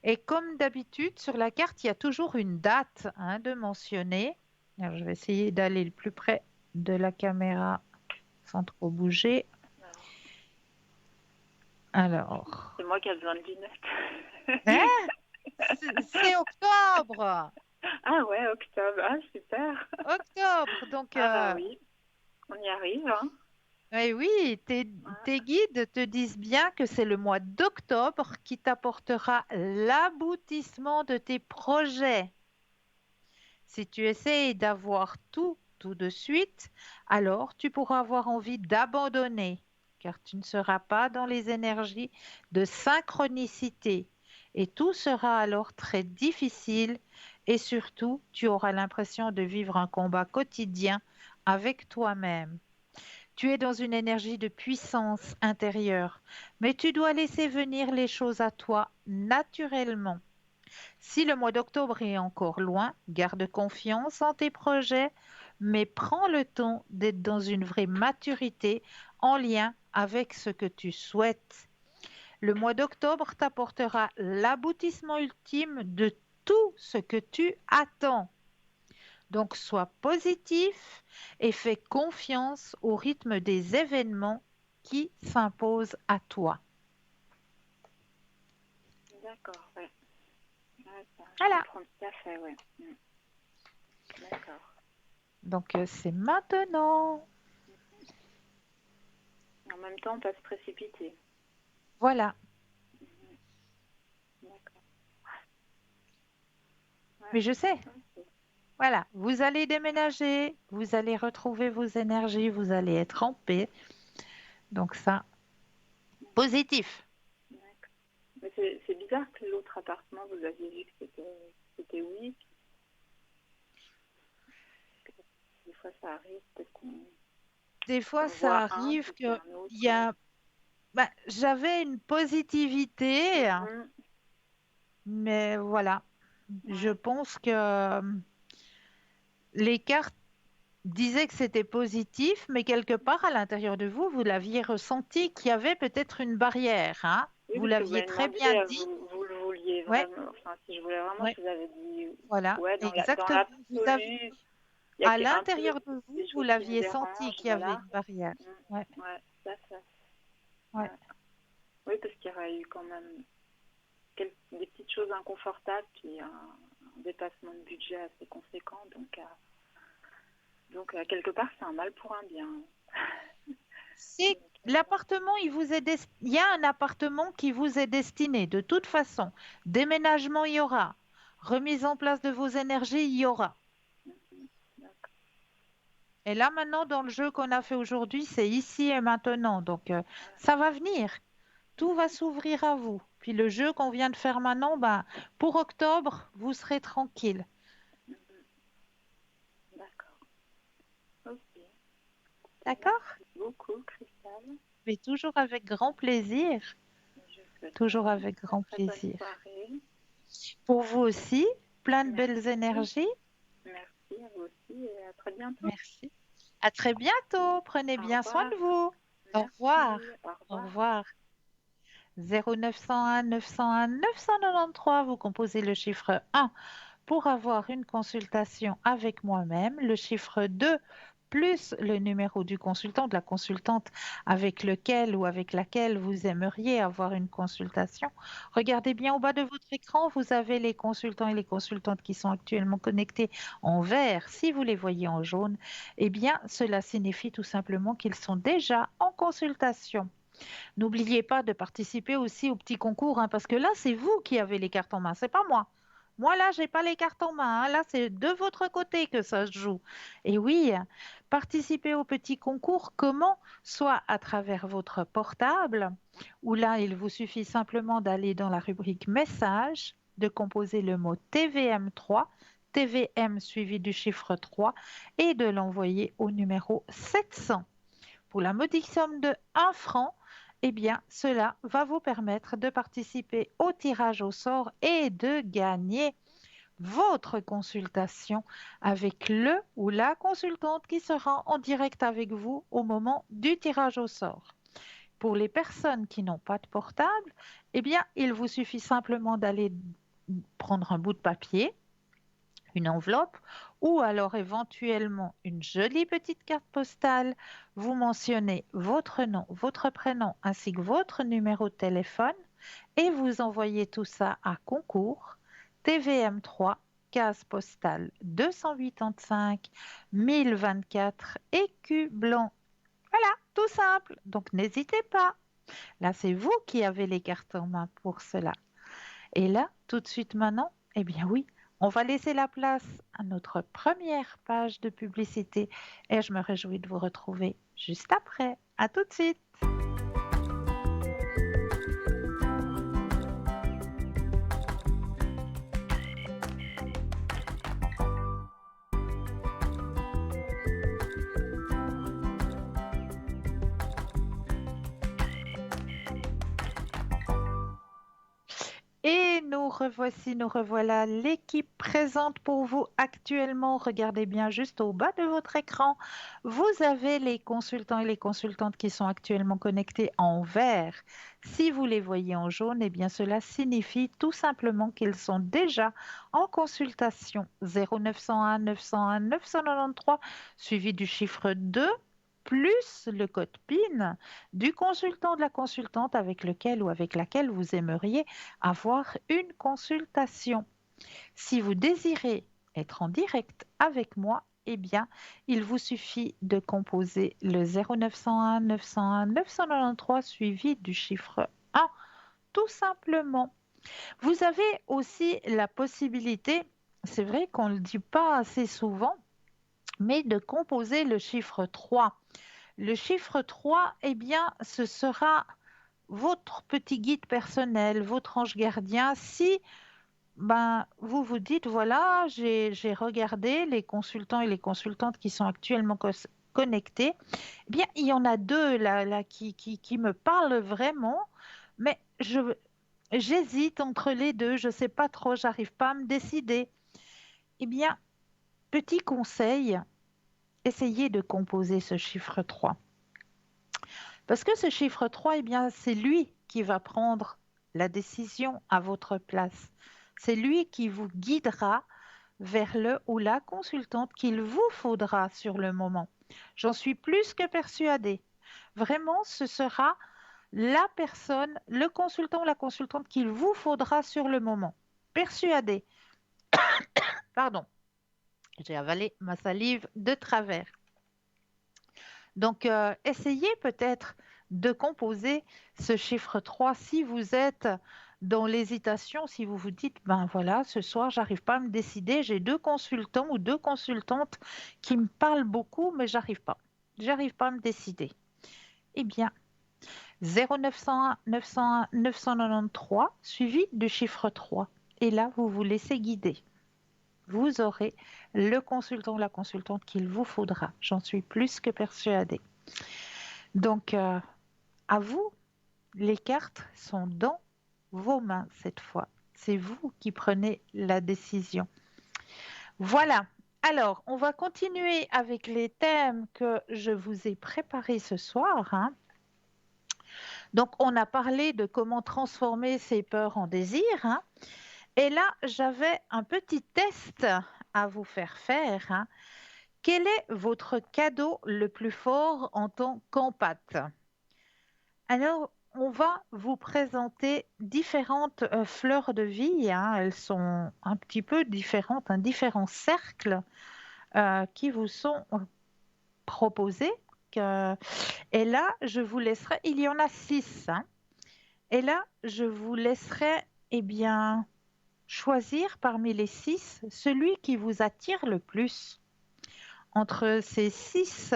Et comme d'habitude, sur la carte, il y a toujours une date de mentionner. Alors, je vais essayer d'aller le plus près de la caméra sans trop bouger. Alors, C'est moi qui ai besoin de lunettes. hein? C'est octobre. Ah ouais, octobre. Ah, super. Octobre. Donc, Ah bah oui, on y arrive, hein. eh oui, tes Ouais. guides te disent bien que c'est le mois d'octobre qui t'apportera l'aboutissement de tes projets. Si tu essayes d'avoir tout de suite, alors tu pourras avoir envie d'abandonner, car tu ne seras pas dans les énergies de synchronicité. Et tout sera alors très difficile et surtout, tu auras l'impression de vivre un combat quotidien avec toi-même. Tu es dans une énergie de puissance intérieure, mais tu dois laisser venir les choses à toi naturellement. Si le mois d'octobre est encore loin, garde confiance en tes projets, mais prends le temps d'être dans une vraie maturité en lien avec ce que tu souhaites. Le mois d'octobre t'apportera l'aboutissement ultime de tout ce que tu attends. Donc sois positif et fais confiance au rythme des événements qui s'imposent à toi. D'accord, ouais. Ouais, ça, je Voilà. comprends tout à fait, ouais. D'accord. Donc c'est maintenant. En même temps, pas se précipiter. Voilà. D'accord. Mais je sais. Ok. Voilà. Vous allez déménager, vous allez retrouver vos énergies, vous allez être en paix. Donc ça, positif. D'accord. Mais c'est bizarre que l'autre appartement, vous aviez dit que c'était oui. Des fois, ça arrive, peut-être qu'on Des fois, ça voit un, arrive puis qu'il y que a un autre. il y a, j'avais une positivité, Mhm. mais voilà. Je Ouais. pense que les cartes disaient que c'était positif, mais quelque part à l'intérieur de vous, vous l'aviez ressenti qu'il y avait peut-être une barrière, hein? Oui, Vous parce que vous l'aviez m'avez très bien demandé, dit. vous le vouliez Ouais, vraiment. Enfin, si je voulais vraiment, ouais, je vous avais dit, voilà, ouais, dans exactement. Vous avez, l'absolu, il y a à un peu l'intérieur de vous, des vous choses qui me l'aviez senti dérangent, qu'il y avait voilà. une barrière. Ouais, Ouais, ça. ouais. Ouais. Oui, parce qu'il y aurait eu quand même des petites choses inconfortables, puis un dépassement de budget assez conséquent. Donc quelque part, c'est un mal pour un bien. C'est Donc, l'appartement, il y a un appartement qui vous est destiné. De toute façon, déménagement, il y aura. Remise en place de vos énergies, il y aura. d'accord. Et là, maintenant, dans le jeu qu'on a fait aujourd'hui, c'est ici et maintenant. Donc, ça va venir. Tout va s'ouvrir à vous. Puis le jeu qu'on vient de faire maintenant, pour octobre, vous serez tranquille. D'accord. Ok. D'accord? Merci beaucoup, Cristal. Mais toujours avec grand plaisir. Je vous souhaite Toujours une avec très grand très bonne plaisir. soirée. Pour vous aussi, plein de belles Merci. énergies. Merci à vous aussi et à très bientôt. Merci. À très bientôt. Prenez Au bien soin revoir. de vous. Au revoir. Merci. Au Au revoir. revoir. 0901 901 993, vous composez le chiffre 1 pour avoir une consultation avec moi-même, le chiffre 2 plus le numéro du consultant, de la consultante avec lequel ou avec laquelle vous aimeriez avoir une consultation. Regardez bien au bas de votre écran, vous avez les consultants et les consultantes qui sont actuellement connectés en vert. Si vous les voyez en jaune, eh bien, cela signifie tout simplement qu'ils sont déjà en consultation. N'oubliez pas de participer aussi au petit concours, hein, parce que là, c'est vous qui avez les cartes en main, c'est pas moi. Moi, là, j'ai pas les cartes en main, hein. Là, c'est de votre côté que ça se joue. Et oui, participer au petit concours, comment? Soit à travers votre portable, où là, il vous suffit simplement d'aller dans la rubrique message, de composer le mot TVM3, TVM suivi du chiffre 3, et de l'envoyer au numéro 700. Pour la modique somme de 1 franc, eh bien, cela va vous permettre de participer au tirage au sort et de gagner votre consultation avec le ou la consultante qui sera en direct avec vous au moment du tirage au sort. Pour les personnes qui n'ont pas de portable, eh bien, il vous suffit simplement d'aller prendre un bout de papier, une enveloppe ou alors éventuellement une jolie petite carte postale. Vous mentionnez votre nom, votre prénom ainsi que votre numéro de téléphone et vous envoyez tout ça à concours TVM3 case postale 285 1024 écu blanc. Voilà, tout simple. Donc n'hésitez pas. Là, c'est vous qui avez les cartes en main pour cela. Et là, tout de suite maintenant, eh bien oui, on va laisser la place à notre première page de publicité et je me réjouis de vous retrouver juste après. À tout de suite. nous revoilà, l'équipe présente pour vous actuellement. Regardez bien juste au bas de votre écran. Vous avez les consultants et les consultantes qui sont actuellement connectés en vert. Si vous les voyez en jaune, eh bien cela signifie tout simplement qu'ils sont déjà en consultation. 0901 901 993 suivi du chiffre 2 plus le code PIN du consultant, de la consultante avec lequel ou avec laquelle vous aimeriez avoir une consultation. Si vous désirez être en direct avec moi, eh bien, il vous suffit de composer le 0901 901 993 suivi du chiffre 1, tout simplement. Vous avez aussi la possibilité, c'est vrai qu'on ne le dit pas assez souvent, mais de composer le chiffre 3. Le chiffre 3, eh bien, ce sera votre petit guide personnel, votre ange gardien. Si vous vous dites, voilà, j'ai regardé les consultants et les consultantes qui sont actuellement connectés, eh bien, il y en a deux là qui me parlent vraiment, mais j'hésite entre les deux, je ne sais pas trop, j'arrive pas à me décider. Eh bien, petit conseil, essayez de composer ce chiffre 3. Parce que ce chiffre 3, eh bien, c'est lui qui va prendre la décision à votre place. C'est lui qui vous guidera vers le ou la consultante qu'il vous faudra sur le moment. J'en suis plus que persuadée. Vraiment, ce sera la personne, le consultant ou la consultante qu'il vous faudra sur le moment. Persuadée. Pardon, j'ai avalé ma salive de travers. Donc, essayez peut-être de composer ce chiffre 3 si vous êtes dans l'hésitation, si vous vous dites, ben voilà, ce soir, j'arrive pas à me décider, j'ai deux consultants ou deux consultantes qui me parlent beaucoup, mais j'arrive pas à me décider. Eh bien, 0901 901 993 suivi du chiffre 3. Et là, vous vous laissez guider. Vous aurez le consultant ou la consultante qu'il vous faudra. J'en suis plus que persuadée. Donc, à vous, les cartes sont dans vos mains cette fois. C'est vous qui prenez la décision. Voilà. Alors, on va continuer avec les thèmes que je vous ai préparés ce soir. Donc, on a parlé de comment transformer ses peurs en désirs. Et là, j'avais un petit test à vous faire. Quel est votre cadeau le plus fort en tant qu'empathie? Alors, on va vous présenter différentes fleurs de vie. Elles sont un petit peu différentes, différents cercles qui vous sont proposés. Et là, je vous laisserai, il y en a 6. Et là, je vous laisserai, eh bien, choisir parmi les 6 celui qui vous attire le plus. Entre ces 6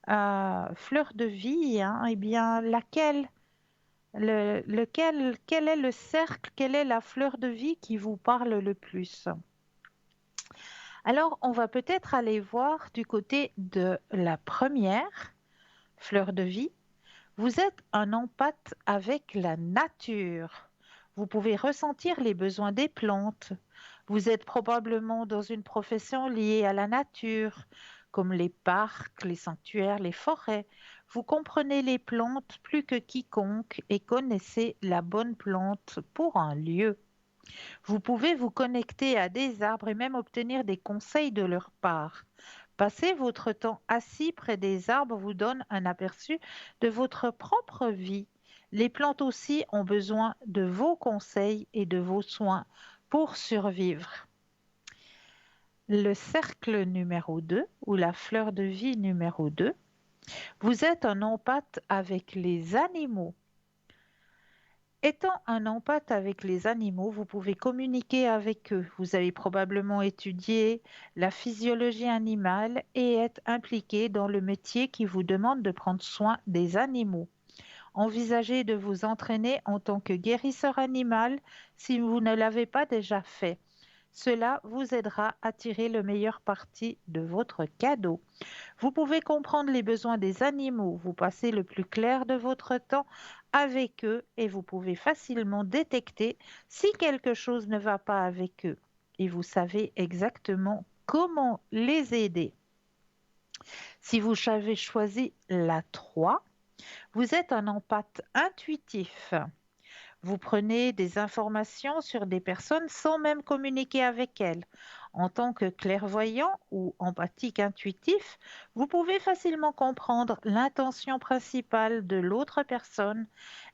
fleurs de vie, eh bien, quel est le cercle, quelle est la fleur de vie qui vous parle le plus? Alors, on va peut-être aller voir du côté de la première fleur de vie. Vous êtes un empathe avec la nature. Vous pouvez ressentir les besoins des plantes. Vous êtes probablement dans une profession liée à la nature, comme les parcs, les sanctuaires, les forêts. Vous comprenez les plantes plus que quiconque et connaissez la bonne plante pour un lieu. Vous pouvez vous connecter à des arbres et même obtenir des conseils de leur part. Passer votre temps assis près des arbres vous donne un aperçu de votre propre vie. Les plantes aussi ont besoin de vos conseils et de vos soins pour survivre. Le cercle numéro 2 ou la fleur de vie numéro 2, vous êtes un empathe avec les animaux. Étant un empathe avec les animaux, vous pouvez communiquer avec eux. Vous avez probablement étudié la physiologie animale et êtes impliqué dans le métier qui vous demande de prendre soin des animaux. Envisagez de vous entraîner en tant que guérisseur animal si vous ne l'avez pas déjà fait. Cela vous aidera à tirer le meilleur parti de votre cadeau. Vous pouvez comprendre les besoins des animaux. Vous passez le plus clair de votre temps avec eux et vous pouvez facilement détecter si quelque chose ne va pas avec eux. Et vous savez exactement comment les aider. Si vous avez choisi la 3, vous êtes un empathe intuitif. Vous prenez des informations sur des personnes sans même communiquer avec elles. En tant que clairvoyant ou empathique intuitif, vous pouvez facilement comprendre l'intention principale de l'autre personne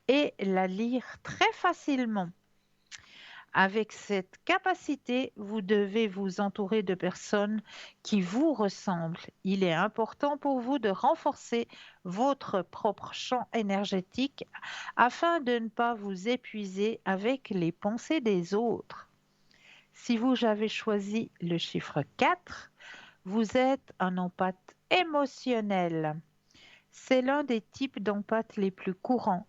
et la lire très facilement. Avec cette capacité, vous devez vous entourer de personnes qui vous ressemblent. Il est important pour vous de renforcer votre propre champ énergétique afin de ne pas vous épuiser avec les pensées des autres. Si vous avez choisi le chiffre 4, vous êtes un empathe émotionnel. C'est l'un des types d'empathes les plus courants.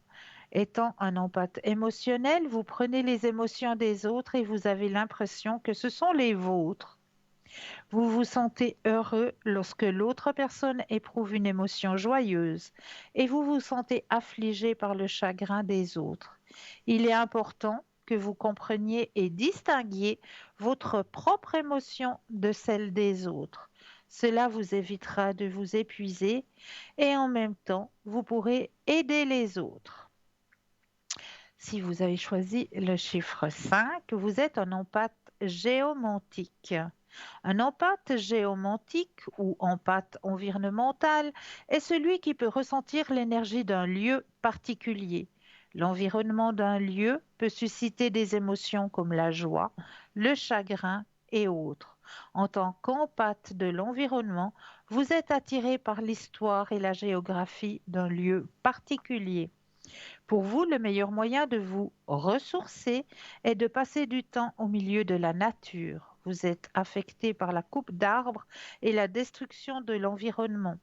Étant un empathe émotionnel, vous prenez les émotions des autres et vous avez l'impression que ce sont les vôtres. Vous vous sentez heureux lorsque l'autre personne éprouve une émotion joyeuse et vous vous sentez affligé par le chagrin des autres. Il est important que vous compreniez et distinguiez votre propre émotion de celle des autres. Cela vous évitera de vous épuiser et en même temps, vous pourrez aider les autres. Si vous avez choisi le chiffre 5, vous êtes un empathe géomantique. Un empathe géomantique ou empathe environnemental est celui qui peut ressentir l'énergie d'un lieu particulier. L'environnement d'un lieu peut susciter des émotions comme la joie, le chagrin et autres. En tant qu'empathe de l'environnement, vous êtes attiré par l'histoire et la géographie d'un lieu particulier. Pour vous, le meilleur moyen de vous ressourcer est de passer du temps au milieu de la nature. Vous êtes affecté par la coupe d'arbres et la destruction de l'environnement.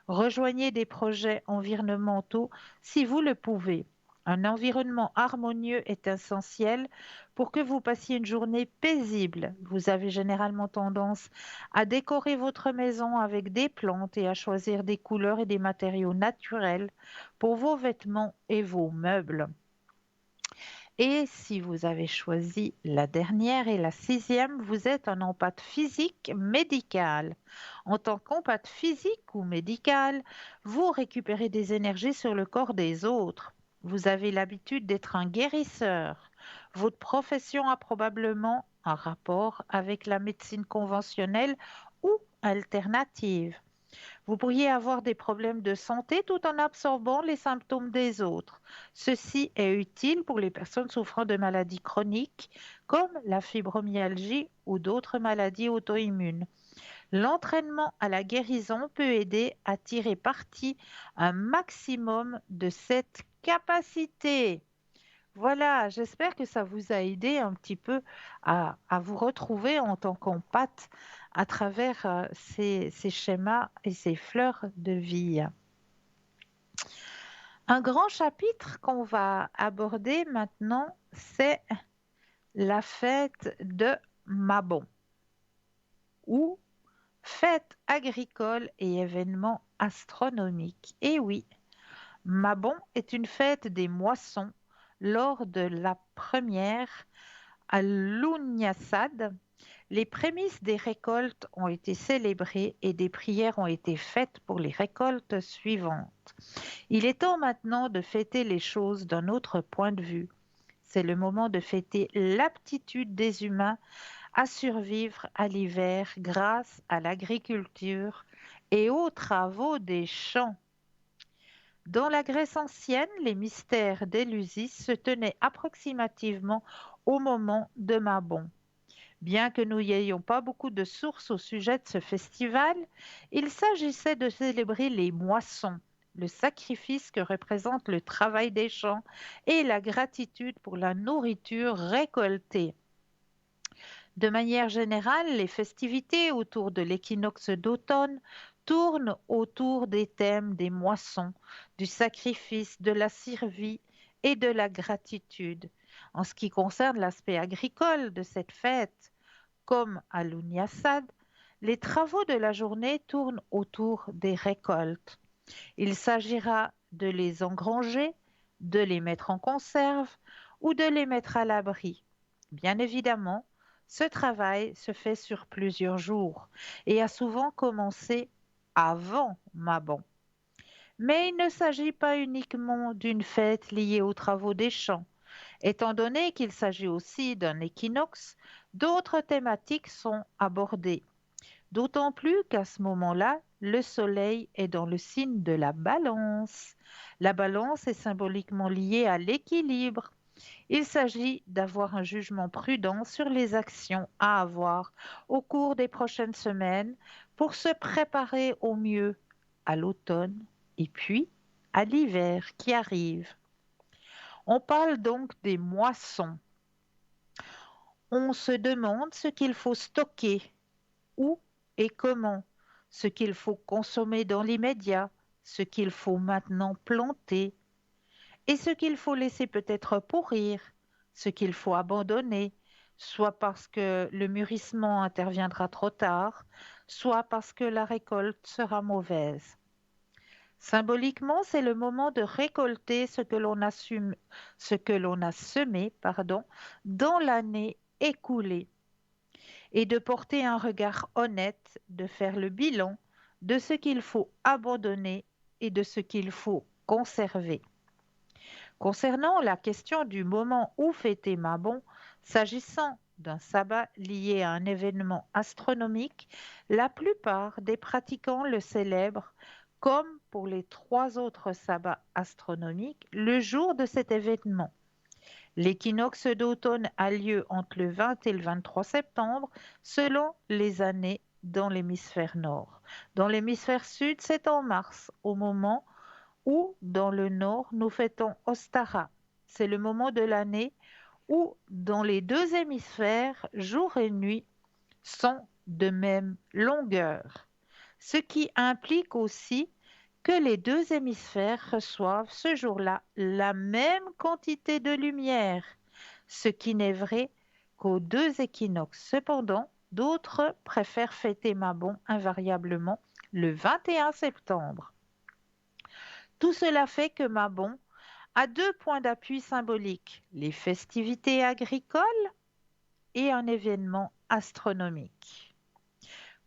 Rejoignez des projets environnementaux si vous le pouvez. Un environnement harmonieux est essentiel pour que vous passiez une journée paisible. Vous avez généralement tendance à décorer votre maison avec des plantes et à choisir des couleurs et des matériaux naturels pour vos vêtements et vos meubles. Et si vous avez choisi la dernière et la 6e, vous êtes un empathe physique médical. En tant qu'empathe physique ou médical, vous récupérez des énergies sur le corps des autres. Vous avez l'habitude d'être un guérisseur. Votre profession a probablement un rapport avec la médecine conventionnelle ou alternative. Vous pourriez avoir des problèmes de santé tout en absorbant les symptômes des autres. Ceci est utile pour les personnes souffrant de maladies chroniques comme la fibromyalgie ou d'autres maladies auto-immunes. L'entraînement à la guérison peut aider à tirer parti un maximum de cette capacité. Voilà, j'espère que ça vous a aidé un petit peu à vous retrouver en tant qu'empathe à travers ces schémas et ces fleurs de vie. Un grand chapitre qu'on va aborder maintenant, c'est la fête de Mabon ou fête agricole et événements astronomiques. Et oui, Mabon est une fête des moissons lors de la première à l'Unyasad. Les prémices des récoltes ont été célébrées et des prières ont été faites pour les récoltes suivantes. Il est temps maintenant de fêter les choses d'un autre point de vue. C'est le moment de fêter l'aptitude des humains à survivre à l'hiver grâce à l'agriculture et aux travaux des champs. Dans la Grèce ancienne, les mystères d'Éleusis se tenaient approximativement au moment de Mabon. Bien que nous n'ayons pas beaucoup de sources au sujet de ce festival, il s'agissait de célébrer les moissons, le sacrifice que représente le travail des champs et la gratitude pour la nourriture récoltée. De manière générale, les festivités autour de l'équinoxe d'automne tournent autour des thèmes des moissons, du sacrifice, de la survie et de la gratitude. En ce qui concerne l'aspect agricole de cette fête, comme à l'Unyasad, les travaux de la journée tournent autour des récoltes. Il s'agira de les engranger, de les mettre en conserve ou de les mettre à l'abri. Bien évidemment, ce travail se fait sur plusieurs jours et a souvent commencé avant Mabon. Mais il ne s'agit pas uniquement d'une fête liée aux travaux des champs. Étant donné qu'il s'agit aussi d'un équinoxe, d'autres thématiques sont abordées. D'autant plus qu'à ce moment-là, le Soleil est dans le signe de la Balance. La Balance est symboliquement liée à l'équilibre. Il s'agit d'avoir un jugement prudent sur les actions à avoir au cours des prochaines semaines pour se préparer au mieux à l'automne et puis à l'hiver qui arrive. On parle donc des moissons. On se demande ce qu'il faut stocker, où et comment, ce qu'il faut consommer dans l'immédiat, ce qu'il faut maintenant planter et ce qu'il faut laisser peut-être pourrir, ce qu'il faut abandonner, soit parce que le mûrissement interviendra trop tard, soit parce que la récolte sera mauvaise. Symboliquement, c'est le moment de récolter ce que l'on a semé, dans l'année écoulée et de porter un regard honnête, de faire le bilan de ce qu'il faut abandonner et de ce qu'il faut conserver. Concernant la question du moment où fêter Mabon, s'agissant d'un sabbat lié à un événement astronomique, la plupart des pratiquants le célèbrent comme pour les 3 autres sabbats astronomiques le jour de cet événement. L'équinoxe d'automne a lieu entre le 20 et le 23 septembre selon les années dans l'hémisphère nord. Dans l'hémisphère sud, c'est en mars, au moment où, dans le nord, nous fêtons Ostara. C'est le moment de l'année où, dans les 2 hémisphères, jour et nuit sont de même longueur, ce qui implique aussi que les 2 hémisphères reçoivent ce jour-là la même quantité de lumière, ce qui n'est vrai qu'aux 2 équinoxes. Cependant, d'autres préfèrent fêter Mabon invariablement le 21 septembre. Tout cela fait que Mabon a 2 points d'appui symboliques, les festivités agricoles et un événement astronomique.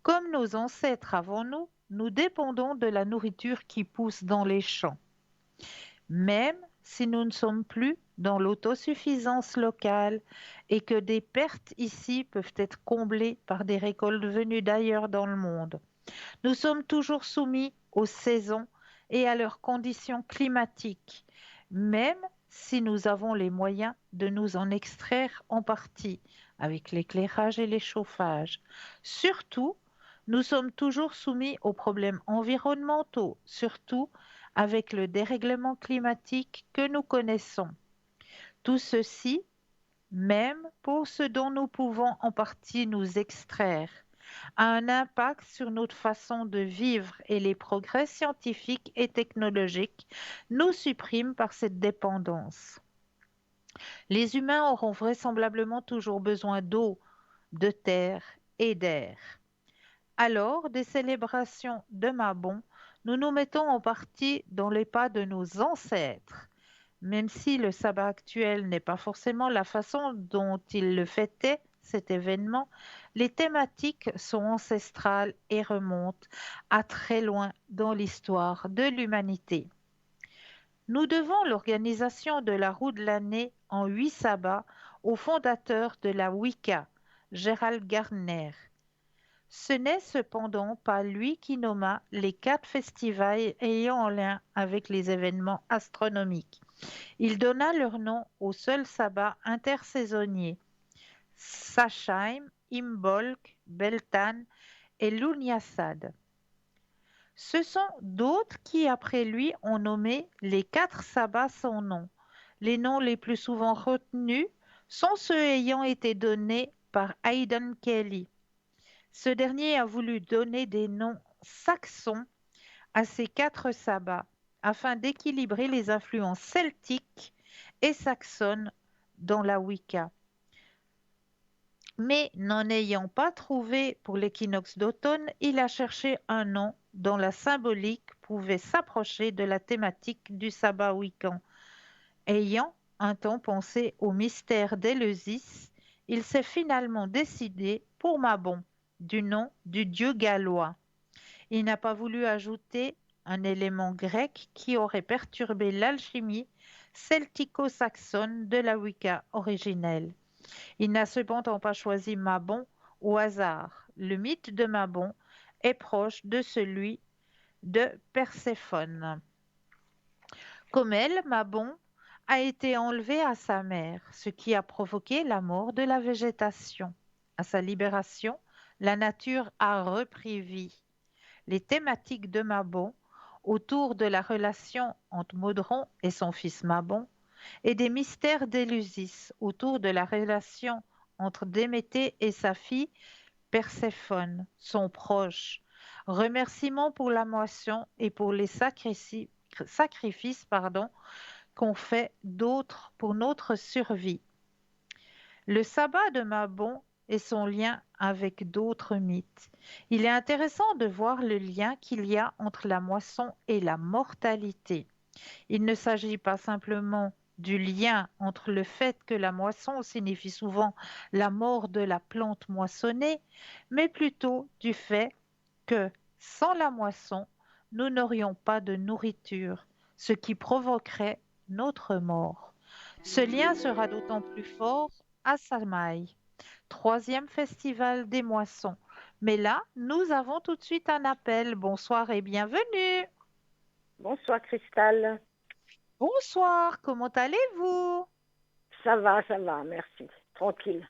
Comme nos ancêtres avant nous, nous dépendons de la nourriture qui pousse dans les champs. Même si nous ne sommes plus dans l'autosuffisance locale et que des pertes ici peuvent être comblées par des récoltes venues d'ailleurs dans le monde, nous sommes toujours soumis aux saisons et à leurs conditions climatiques, même si nous avons les moyens de nous en extraire en partie avec l'éclairage et les chauffages. Surtout, nous sommes toujours soumis aux problèmes environnementaux, surtout avec le dérèglement climatique que nous connaissons. Tout ceci, même pour ce dont nous pouvons en partie nous extraire, a un impact sur notre façon de vivre et les progrès scientifiques et technologiques nous suppriment par cette dépendance. Les humains auront vraisemblablement toujours besoin d'eau, de terre et d'air. Alors, des célébrations de Mabon, nous nous mettons en partie dans les pas de nos ancêtres. Même si le sabbat actuel n'est pas forcément la façon dont ils le fêtaient, cet événement, les thématiques sont ancestrales et remontent à très loin dans l'histoire de l'humanité. Nous devons l'organisation de la roue de l'année en 8 sabbats au fondateur de la Wicca, Gerald Gardner. Ce n'est cependant pas lui qui nomma les 4 festivals ayant un lien avec les événements astronomiques. Il donna leur nom aux seuls sabbats intersaisonniers, Sachem, Imbolc, Beltane et Lugnasad. Ce sont d'autres qui, après lui, ont nommé les 4 sabbats sans nom. Les noms les plus souvent retenus sont ceux ayant été donnés par Aidan Kelly. Ce dernier a voulu donner des noms saxons à ces 4 sabbats afin d'équilibrer les influences celtiques et saxonnes dans la Wicca. Mais n'en ayant pas trouvé pour l'équinoxe d'automne, il a cherché un nom dont la symbolique pouvait s'approcher de la thématique du sabbat wiccan. Ayant un temps pensé au mystère d'Éleusis, il s'est finalement décidé pour Mabon, du nom du dieu gallois. Il n'a pas voulu ajouter un élément grec qui aurait perturbé l'alchimie celtico-saxonne de la Wicca originelle. Il n'a cependant pas choisi Mabon au hasard. Le mythe de Mabon est proche de celui de Perséphone. Comme elle, Mabon a été enlevée à sa mère, ce qui a provoqué la mort de la végétation. À sa libération, la nature a repris vie. Les thématiques de Mabon, autour de la relation entre Modron et son fils Mabon, et des mystères d'Éleusis, autour de la relation entre Déméter et sa fille Perséphone, sont proches. Remerciements pour la moisson et pour les sacrifices qu'on fait d'autres pour notre survie. Le sabbat de Mabon et son lien avec d'autres mythes. Il est intéressant de voir le lien qu'il y a entre la moisson et la mortalité. Il ne s'agit pas simplement du lien entre le fait que la moisson signifie souvent la mort de la plante moissonnée, mais plutôt du fait que sans la moisson, nous n'aurions pas de nourriture, ce qui provoquerait notre mort. Ce lien sera d'autant plus fort à Samaï, troisième festival des moissons. Mais là, nous avons tout de suite un appel. Bonsoir et bienvenue. Bonsoir Cristal. Bonsoir, comment allez-vous? Ça va, merci. Tranquille.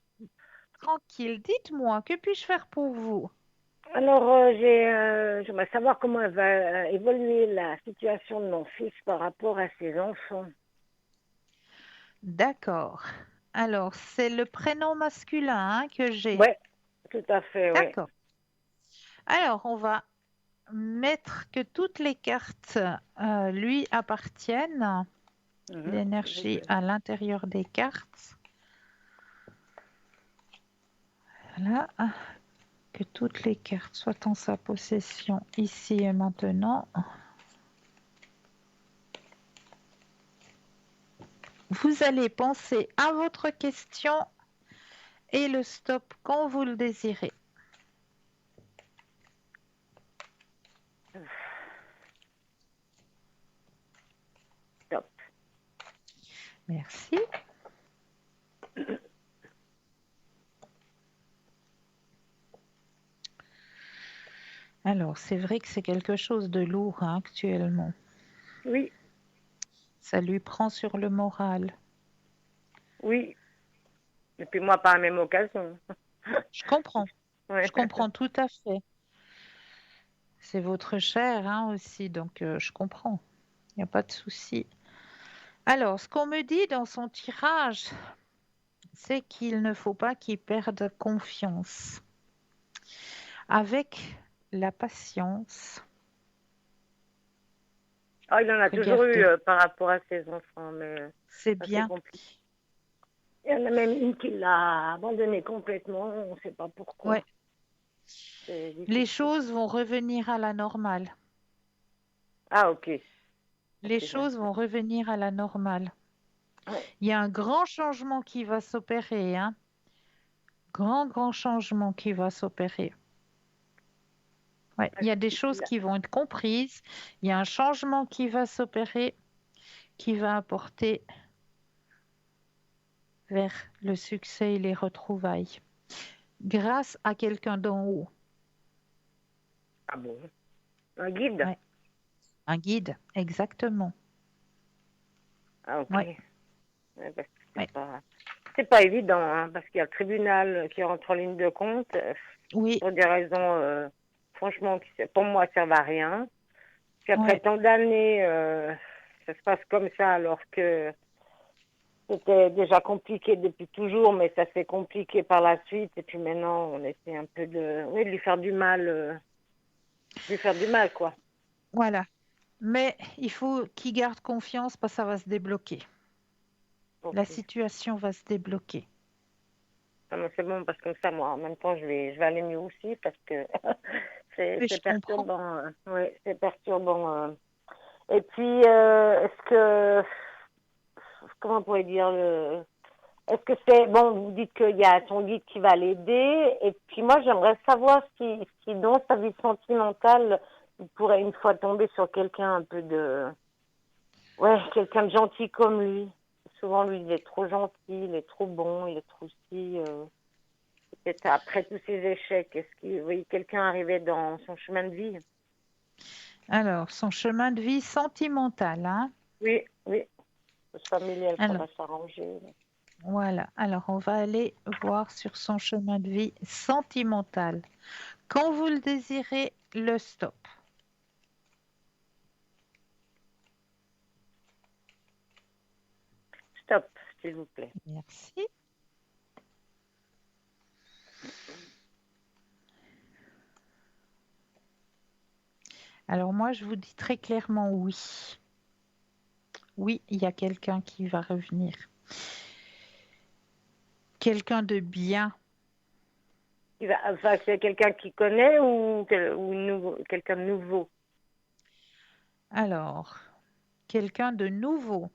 Tranquille, dites-moi, que puis-je faire pour vous? Alors, j'aimerais savoir comment va évoluer la situation de mon fils par rapport à ses enfants. D'accord. Alors, c'est le prénom masculin que j'ai. Oui, tout à fait, oui. D'accord. Alors, on va mettre que toutes les cartes lui appartiennent. L'énergie à l'intérieur des cartes. Voilà. Que toutes les cartes soient en sa possession ici et maintenant. Vous allez penser à votre question et le stop quand vous le désirez. Stop. Merci. Alors, c'est vrai que c'est quelque chose de lourd hein, actuellement. Oui. Ça lui prend sur le moral. Oui. Et puis moi, par la même occasion. Je comprends. Ouais. Je comprends tout à fait. C'est votre chair hein, aussi, donc je comprends. Il n'y a pas de souci. Alors, ce qu'on me dit dans son tirage, c'est qu'il ne faut pas qu'il perde confiance. Avec la patience. Oh, il en a toujours Regardez. eu par rapport à ses enfants, mais C'est bien. compliqué. Il y en a même une qui l'a abandonné complètement, on ne sait pas pourquoi. Ouais. Les choses vont revenir à la normale. Ah, ok. Les choses vont revenir à la normale. Ouais. Il y a un grand changement qui va s'opérer. Hein. Grand changement qui va s'opérer. Ouais. Il y a des choses qui vont être comprises. Il y a un changement qui va s'opérer, qui va apporter vers le succès et les retrouvailles. Grâce à quelqu'un d'en haut. Ah bon? Un guide? Ouais. Un guide, exactement. Ah, ok. Ouais. Ouais, parce que c'est pas évident, hein, parce qu'il y a le tribunal qui rentre en ligne de compte. Oui. Pour des raisons, franchement, qui pour moi, ça ne servent à rien. Puis après Ouais. tant d'années, ça se passe comme ça, alors que c'était déjà compliqué depuis toujours, mais ça s'est compliqué par la suite. Et puis maintenant, on essaie un peu de lui faire du mal. Quoi. Voilà. Mais il faut qu'il garde confiance parce que ça va se débloquer. Okay. La situation va se débloquer. Ah, mais c'est bon, parce que ça, moi, en même temps, je vais aller mieux aussi, parce que c'est perturbant. Oui, c'est perturbant. Et puis, est-ce que comment on pourrait dire, est-ce que c'est, bon, vous dites qu'il y a son guide qui va l'aider, et puis moi, j'aimerais savoir si dans sa vie sentimentale, il pourrait une fois tomber sur quelqu'un un peu quelqu'un de gentil comme lui. Souvent, lui, il est trop gentil, il est trop bon, il est trop si, peut-être après tous ces échecs, est-ce que vous voyez quelqu'un arriver dans son chemin de vie? Alors, son chemin de vie sentimental, hein? Oui, oui. Familial, ça Alors, va s'arranger. voilà. Alors, on va aller voir sur son chemin de vie sentimental. Quand vous le désirez, le stop. Stop, s'il vous plaît. Merci. Alors moi, je vous dis très clairement oui. Oui, il y a quelqu'un qui va revenir. Quelqu'un de bien. Enfin, c'est quelqu'un qui connaît ou quelqu'un de nouveau? Alors, quelqu'un de nouveau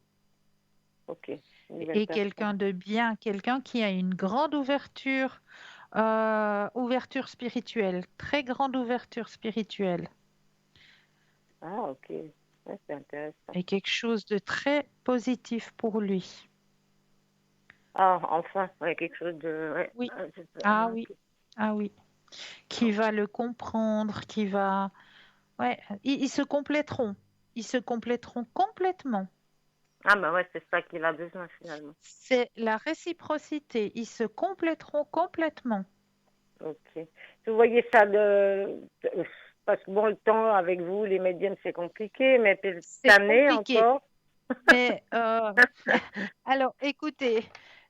Ok, une nouvelle et personne. quelqu'un de bien, quelqu'un qui a une grande ouverture, ouverture spirituelle, très grande ouverture spirituelle Ah, ok. Ouais, c'est intéressant. et quelque chose de très positif pour lui. Ah, enfin, ouais, quelque chose de... Ouais. Oui. Ah, c'est ça. Ah Ah, oui, ok. ah oui. Qui va le comprendre, qui va... Ouais, ils se compléteront. Ils se compléteront complètement. Ah, bah ouais, c'est ça qu'il a besoin finalement. C'est la réciprocité. Ils se compléteront complètement. Ok. Vous voyez ça parce que bon, le temps avec vous, les médiums, c'est compliqué, mais cette C'est année compliqué. encore. Mais alors, écoutez,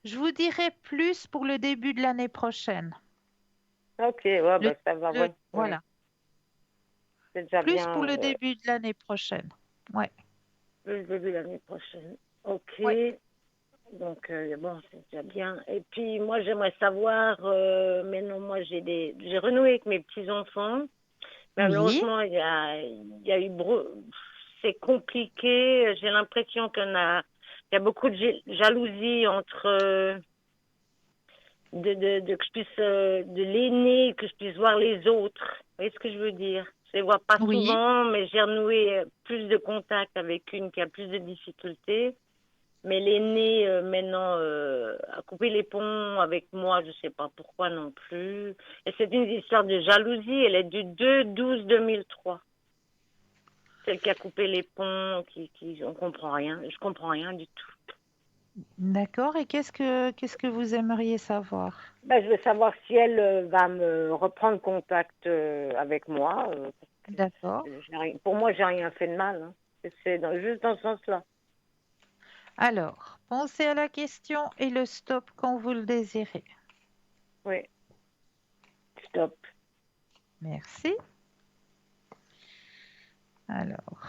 je vous dirai plus pour le début de l'année prochaine. Ok, ouais, Le, bah ça va, ouais, ouais. voilà, C'est déjà plus pour bien. le début de l'année prochaine. Ouais, Le début de l'année prochaine. Ok. ouais. Donc, bon, c'est déjà bien. Et puis, moi, j'aimerais savoir, maintenant, moi, j'ai renoué avec mes petits-enfants. Mais Oui, malheureusement, il y a eu, c'est compliqué. J'ai l'impression il y a beaucoup de jalousie entre, que je puisse, de l'aîné, que je puisse voir les autres. Vous voyez ce que je veux dire? Je les vois pas oui. souvent, mais j'ai renoué plus de contact avec une qui a plus de difficultés. Mais l'aîné, maintenant, a coupé les ponts avec moi, je sais pas pourquoi non plus. Et c'est une histoire de jalousie, elle est du 2/12/2003. Celle qui a coupé les ponts, on comprend rien, je comprends rien du tout. D'accord. Et qu'est-ce que vous aimeriez savoir? Ben, je veux savoir si elle va me reprendre contact avec moi. D'accord. Pour moi, j'ai rien fait de mal, hein. C'est juste dans ce sens-là. Alors, pensez à la question et le stop quand vous le désirez. Oui, stop. Merci. Alors,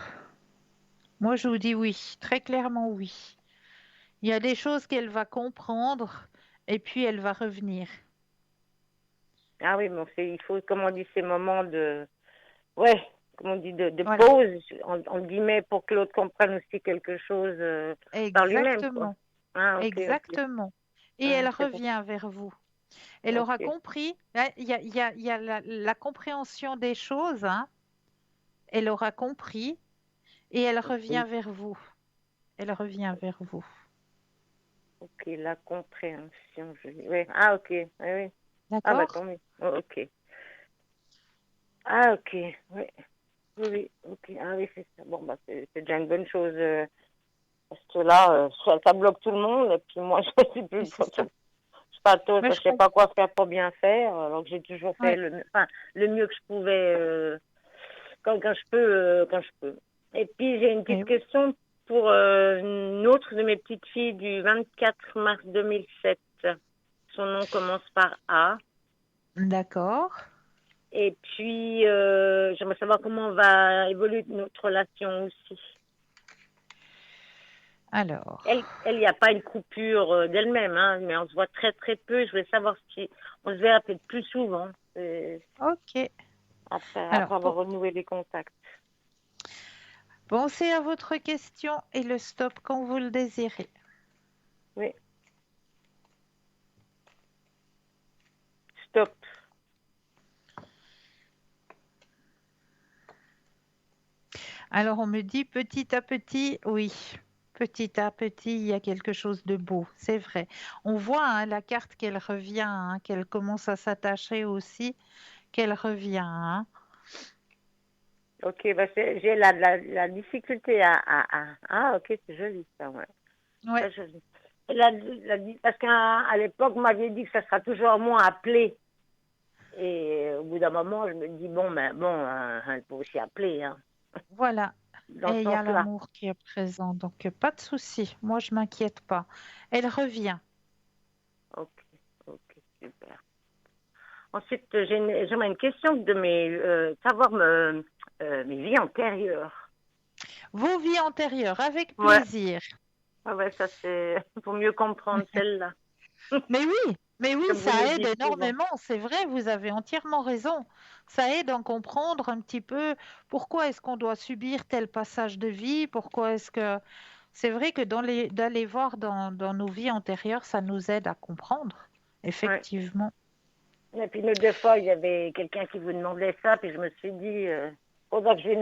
moi je vous dis oui, très clairement oui. Il y a des choses qu'elle va comprendre et puis elle va revenir. Ah oui, bon, il faut, comme on dit, ces moments ouais, comme on dit, de Voilà, pause, en guillemets, pour que l'autre comprenne aussi quelque chose par lui-même, quoi. exactement, Ah, ok, ok. exactement. Et Ah, elle c'est bon. revient vers vous. Elle aura Ok, compris. Hein, il y a la compréhension des choses, hein. Elle aura compris et elle revient ok, vers vous. Elle revient vers vous. ok, la compréhension, oui. Ah, ok, oui, oui. Ah, bah, D'accord? tant mieux. Oh, ok. Ah, ok, oui, oui, oui, ok. Ah, oui, c'est ça. Bon, bah, c'est déjà une bonne chose, parce que là, ça bloque tout le monde, et puis moi, je suis Oui, plus, c'est ça. Mais je je sais pas comprends. quoi faire pour bien faire, alors que j'ai toujours fait Ouais. le mieux que je pouvais, quand je peux, quand je peux. Et puis, j'ai une petite Eh oui. question pour une autre de mes petites filles du 24 mars 2007. Son nom commence par A. D'accord. Et puis, j'aimerais savoir comment va évoluer notre relation aussi. Alors, Il n'y a pas une coupure d'elle-même, hein, mais on se voit très, très peu. Je voulais savoir si on se verra peut-être plus souvent ok. Alors, après avoir renoué les contacts. pensez à votre question et le stop quand vous le désirez. Alors on me dit petit à petit, oui. Petit à petit, il y a quelque chose de beau, c'est vrai. On voit hein, la carte qu'elle revient, hein, qu'elle commence à s'attacher aussi, qu'elle revient. Hein. Ok, bah j'ai la difficulté Ah, ok, c'est joli ça, ouais. Ouais, Très joli. Et parce qu'à l'époque, vous m'aviez dit que ça sera toujours à moi à appeler. Et au bout d'un moment, je me dis, bon, ben, bon, elle peut aussi appeler, hein, voilà. dans ce Et il y a sens-là. l'amour qui est présent, donc pas de souci. Moi, je m'inquiète pas. Elle revient. Ok, ok, super. Ensuite, j'aimerais une question de savoir mes vies antérieures. Vos vies antérieures, avec Ouais, plaisir. ah ouais, ça c'est pour mieux comprendre celle-là, Mais oui, comme vous nous ça aide dites souvent. énormément, c'est vrai, vous avez entièrement raison. Ça aide à comprendre un petit peu pourquoi est-ce qu'on doit subir tel passage de vie, pourquoi est-ce que... C'est vrai que d'aller voir dans nos vies antérieures, ça nous aide à comprendre, Ouais. effectivement. Et puis une deux fois, il y avait quelqu'un qui vous demandait ça, puis je me suis dit, faudra que je lui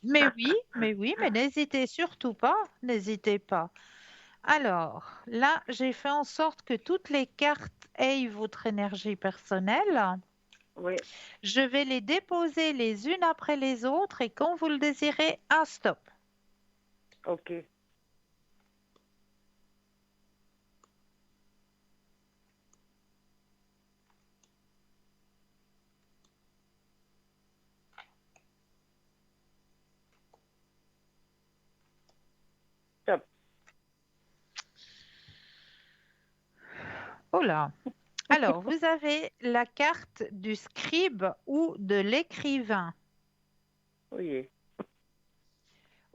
Mais demande oui, aussi. mais n'hésitez surtout pas, n'hésitez pas. Alors, là, j'ai fait en sorte que toutes les cartes aient votre énergie personnelle. Oui, Je vais les déposer les unes après les autres et quand vous le désirez, un stop. ok. Top. Oh là. Alors, vous avez la carte du scribe ou de l'écrivain. Oui.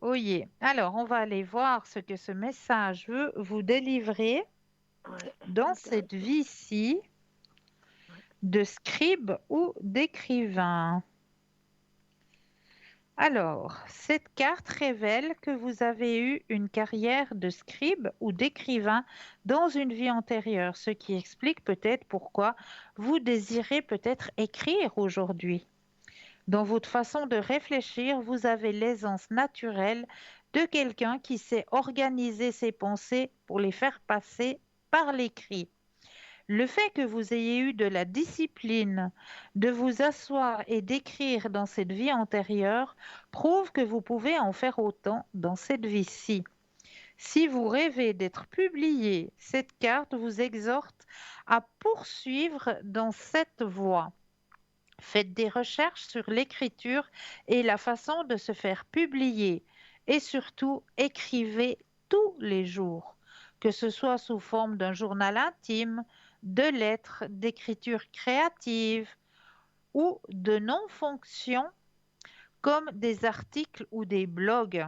Oui. Alors, on va aller voir ce que ce message veut vous délivrer Ouais. dans Regarde. cette vie-ci de scribe ou d'écrivain. Alors, cette carte révèle que vous avez eu une carrière de scribe ou d'écrivain dans une vie antérieure, ce qui explique peut-être pourquoi vous désirez peut-être écrire aujourd'hui. Dans votre façon de réfléchir, vous avez l'aisance naturelle de quelqu'un qui sait organiser ses pensées pour les faire passer par l'écrit. Le fait que vous ayez eu de la discipline, de vous asseoir et d'écrire dans cette vie antérieure prouve que vous pouvez en faire autant dans cette vie-ci. Si vous rêvez d'être publié, cette carte vous exhorte à poursuivre dans cette voie. Faites des recherches sur l'écriture et la façon de se faire publier et surtout écrivez tous les jours, que ce soit sous forme d'un journal intime, de lettres, d'écriture créative ou de non-fonction comme des articles ou des blogs.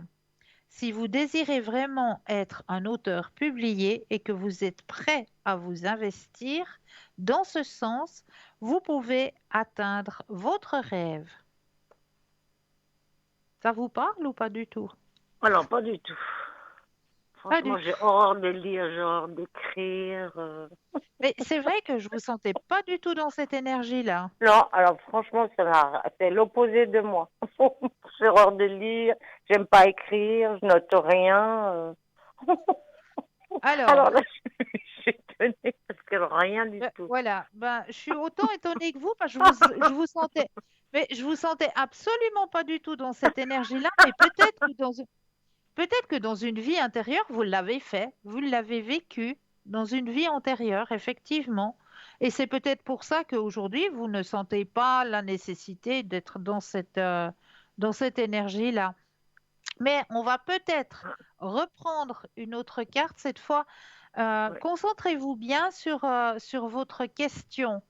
Si vous désirez vraiment être un auteur publié et que vous êtes prêt à vous investir dans ce sens, vous pouvez atteindre votre rêve. Ça vous parle ou pas du tout? Alors, pas du tout. Pas du Franchement, tout. j'ai horreur de lire, j'ai horreur d'écrire. Mais c'est vrai que je vous sentais pas du tout dans cette énergie-là. Non, alors franchement, c'est l'opposé de moi. J'ai horreur de lire, j'aime pas écrire, je note rien. Alors Alors, là, je suis étonnée parce que rien du tout. voilà, ben, je suis autant étonnée que vous parce que je vous sentais, mais je vous sentais absolument pas du tout dans cette énergie-là, mais peut-être que dans une vie intérieure, vous l'avez fait, vous l'avez vécu dans une vie antérieure, effectivement. Et c'est peut-être pour ça qu'aujourd'hui, vous ne sentez pas la nécessité d'être dans cette énergie-là. Mais on va peut-être reprendre une autre carte cette fois. Ouais, Concentrez-vous bien sur votre question.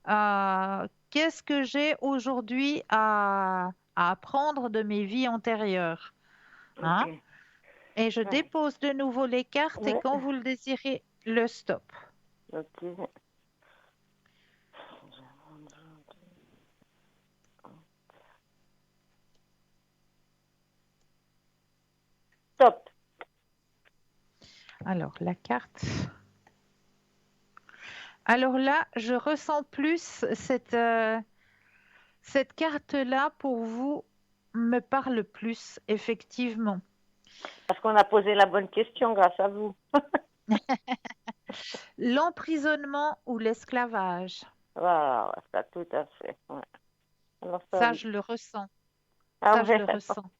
Qu'est-ce que j'ai aujourd'hui à apprendre de mes vies antérieures? ok. Hein? Et je Ouais, dépose de nouveau les cartes et ouais, quand vous le désirez, le stop. ok. Top. Alors, la carte. Alors là, je ressens plus cette carte-là pour vous. me parle plus, effectivement. Parce qu'on a posé la bonne question grâce à vous. L'emprisonnement ou l'esclavage, Voilà, ça, tout à fait. Ouais. Alors ça, ça, oui. je le ressens. Ah Ça, je ouais, le ressens.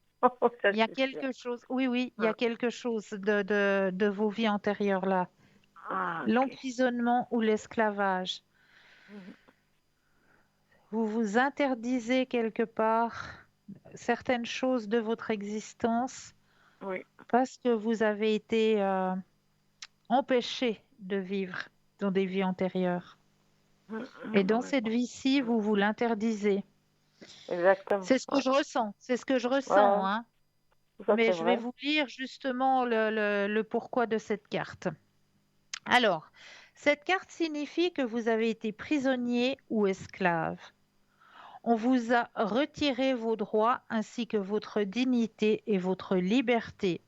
ça Il y a c'est sûr. quelque chose, oui, oui, il y Hum. a quelque chose de vos vies antérieures là. Ah, ok. L'emprisonnement ou l'esclavage. Mhm. Vous vous interdisez quelque part certaines choses de votre existence Oui. parce que vous avez été empêché de vivre dans des vies antérieures. Et dans Ouais. cette vie-ci, vous vous l'interdisez. Exactement. C'est ce que Ouais. je ressens, c'est ce que je Ouais, ressens, hein. ça Mais c'est je vais vrai. vous lire justement le pourquoi de cette carte. Alors, cette carte signifie que vous avez été prisonnier ou esclave. On vous a retiré vos droits ainsi que votre dignité et votre liberté.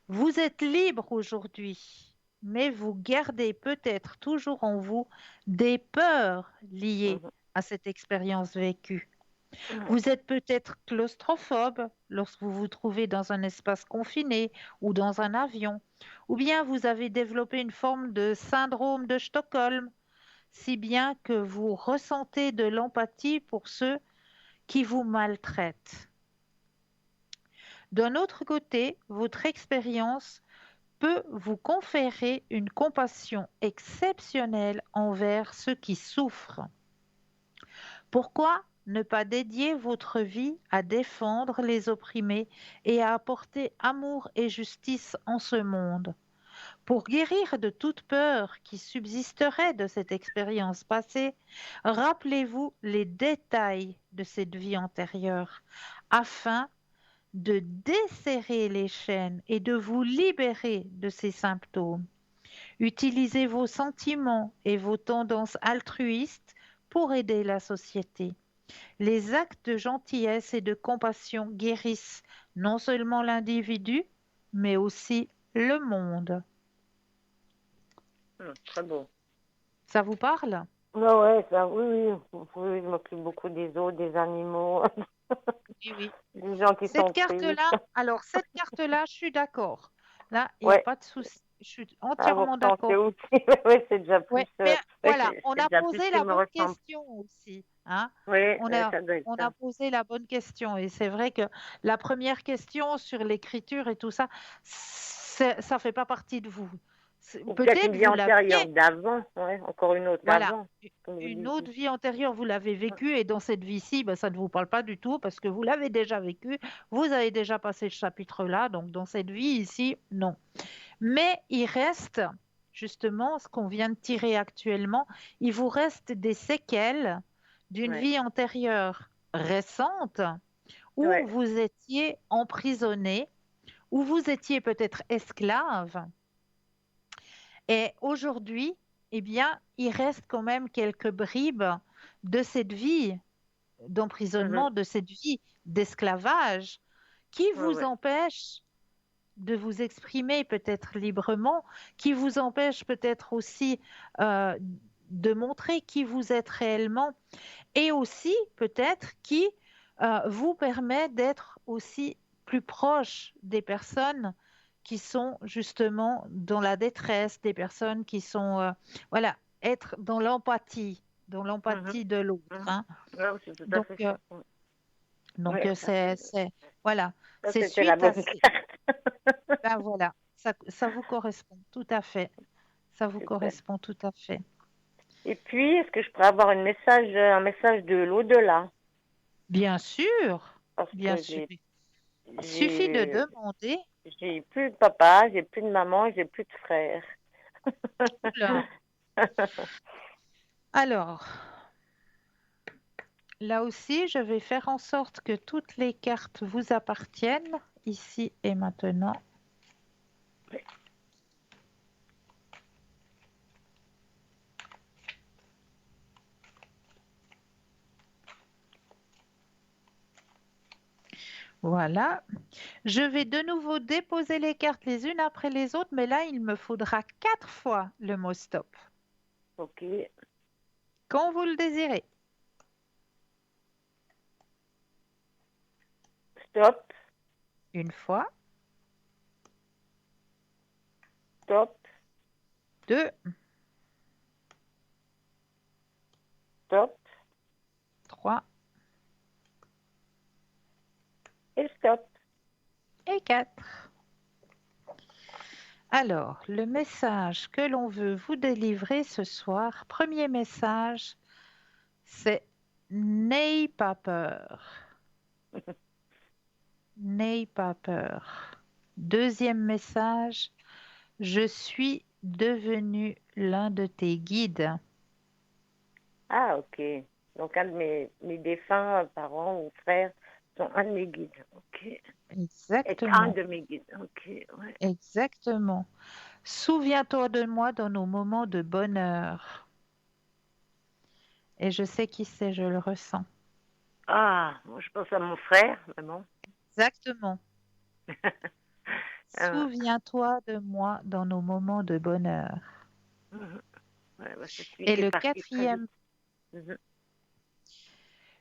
Vous êtes libre aujourd'hui, mais vous gardez peut-être toujours en vous des peurs liées Mhm. à cette expérience vécue. Ouais. Vous êtes peut-être claustrophobe lorsque vous vous trouvez dans un espace confiné ou dans un avion, ou bien vous avez développé une forme de syndrome de Stockholm, si bien que vous ressentez de l'empathie pour ceux qui vous maltraitent. D'un autre côté, votre expérience peut vous conférer une compassion exceptionnelle envers ceux qui souffrent. Pourquoi ne pas dédier votre vie à défendre les opprimés et à apporter amour et justice en ce monde? Pour guérir de toute peur qui subsisterait de cette expérience passée, rappelez-vous les détails de cette vie antérieure afin de desserrer les chaînes et de vous libérer de ces symptômes. Utilisez vos sentiments et vos tendances altruistes pour aider la société. Les actes de gentillesse et de compassion guérissent non seulement l'individu, mais aussi le monde. Très beau. Ça vous parle? Ah ouais, ça, oui, oui, oui, je m'occupe beaucoup des autres, des animaux, Oui, oui. des gens qui Cette sont tristes. carte-là, alors cette carte-là, je suis d'accord. Là, il n'y a Ouais, pas de souci. Je suis ah, vous entièrement ressentez d'accord. aussi. Oui, c'est déjà plus, Ouais, mais ouais, voilà, on c'est a déjà plus posé ce qui la me bonne ressemble. question aussi, hein. Oui, On ouais, a, ça doit être on a ça. posé la bonne question et c'est vrai que la première question sur l'écriture et tout ça, ça fait pas partie de vous. Ou peut-être une Peut-être vie vous antérieure l'aviez, d'avant, ouais, encore une autre voilà, d'avant, comme vous une disiez. autre vie antérieure, vous l'avez vécue et dans cette vie-ci, ben, ça ne vous parle pas du tout parce que vous l'avez déjà vécue, vous avez déjà passé ce chapitre-là, donc dans cette vie ici, non. Mais il reste justement ce qu'on vient de tirer actuellement, il vous reste des séquelles d'une Ouais, vie antérieure récente où ouais, vous étiez emprisonné, où vous étiez peut-être esclave. Et aujourd'hui, eh bien, il reste quand même quelques bribes de cette vie mhm, d'emprisonnement, de cette vie d'esclavage qui ouais, vous ouais, empêche de vous exprimer peut-être librement, qui vous empêche peut-être aussi euh, de montrer qui vous êtes réellement et aussi peut-être qui vous permet d'être aussi plus proche des personnes qui sont justement dans la détresse, des personnes qui sont, voilà, être dans mhm, l'empathie de l'autre, mhm. hein. Ouais, c'est tout à Donc, fait ça. donc Ouais, ça, voilà, ça, c'est c'était la suite à bonne ces, carte. ben voilà, ça vous correspond tout à fait, ça vous Super. correspond tout à fait. Et puis, est-ce que je pourrais avoir un message de l'au-delà? Bien sûr, Parce bien que sûr. Il suffit de j'ai, demander. j'ai plus de papa, j'ai plus de maman, j'ai plus de frère. Oula. Alors, là aussi, je vais faire en sorte que toutes les cartes vous appartiennent, ici et maintenant. Voilà. Je vais de nouveau déposer les cartes les unes après les autres, mais là, il me faudra 4 fois le mot stop. Ok. Quand vous le désirez. Stop, une fois, stop, deux, stop trois et stop. et quatre. Alors, le message que l'on veut vous délivrer ce soir, premier message, c'est n'aie pas peur. N'aie pas peur. Deuxième message, je suis devenu l'un de tes guides. Ah, ok. Donc, un de mes défunts parents ou frères sont un de mes guides. Ok. Est un Exactement, de mes guides. Ok, ouais. exactement. Souviens-toi de moi dans nos moments de bonheur. Et je sais qui c'est, je le ressens. Ah, moi, je pense à mon frère, mais bon. Exactement. Euh, Souviens-toi de moi dans nos moments de bonheur. ouais, bah, c'est celui Et qui est le parti très vite. quatrième,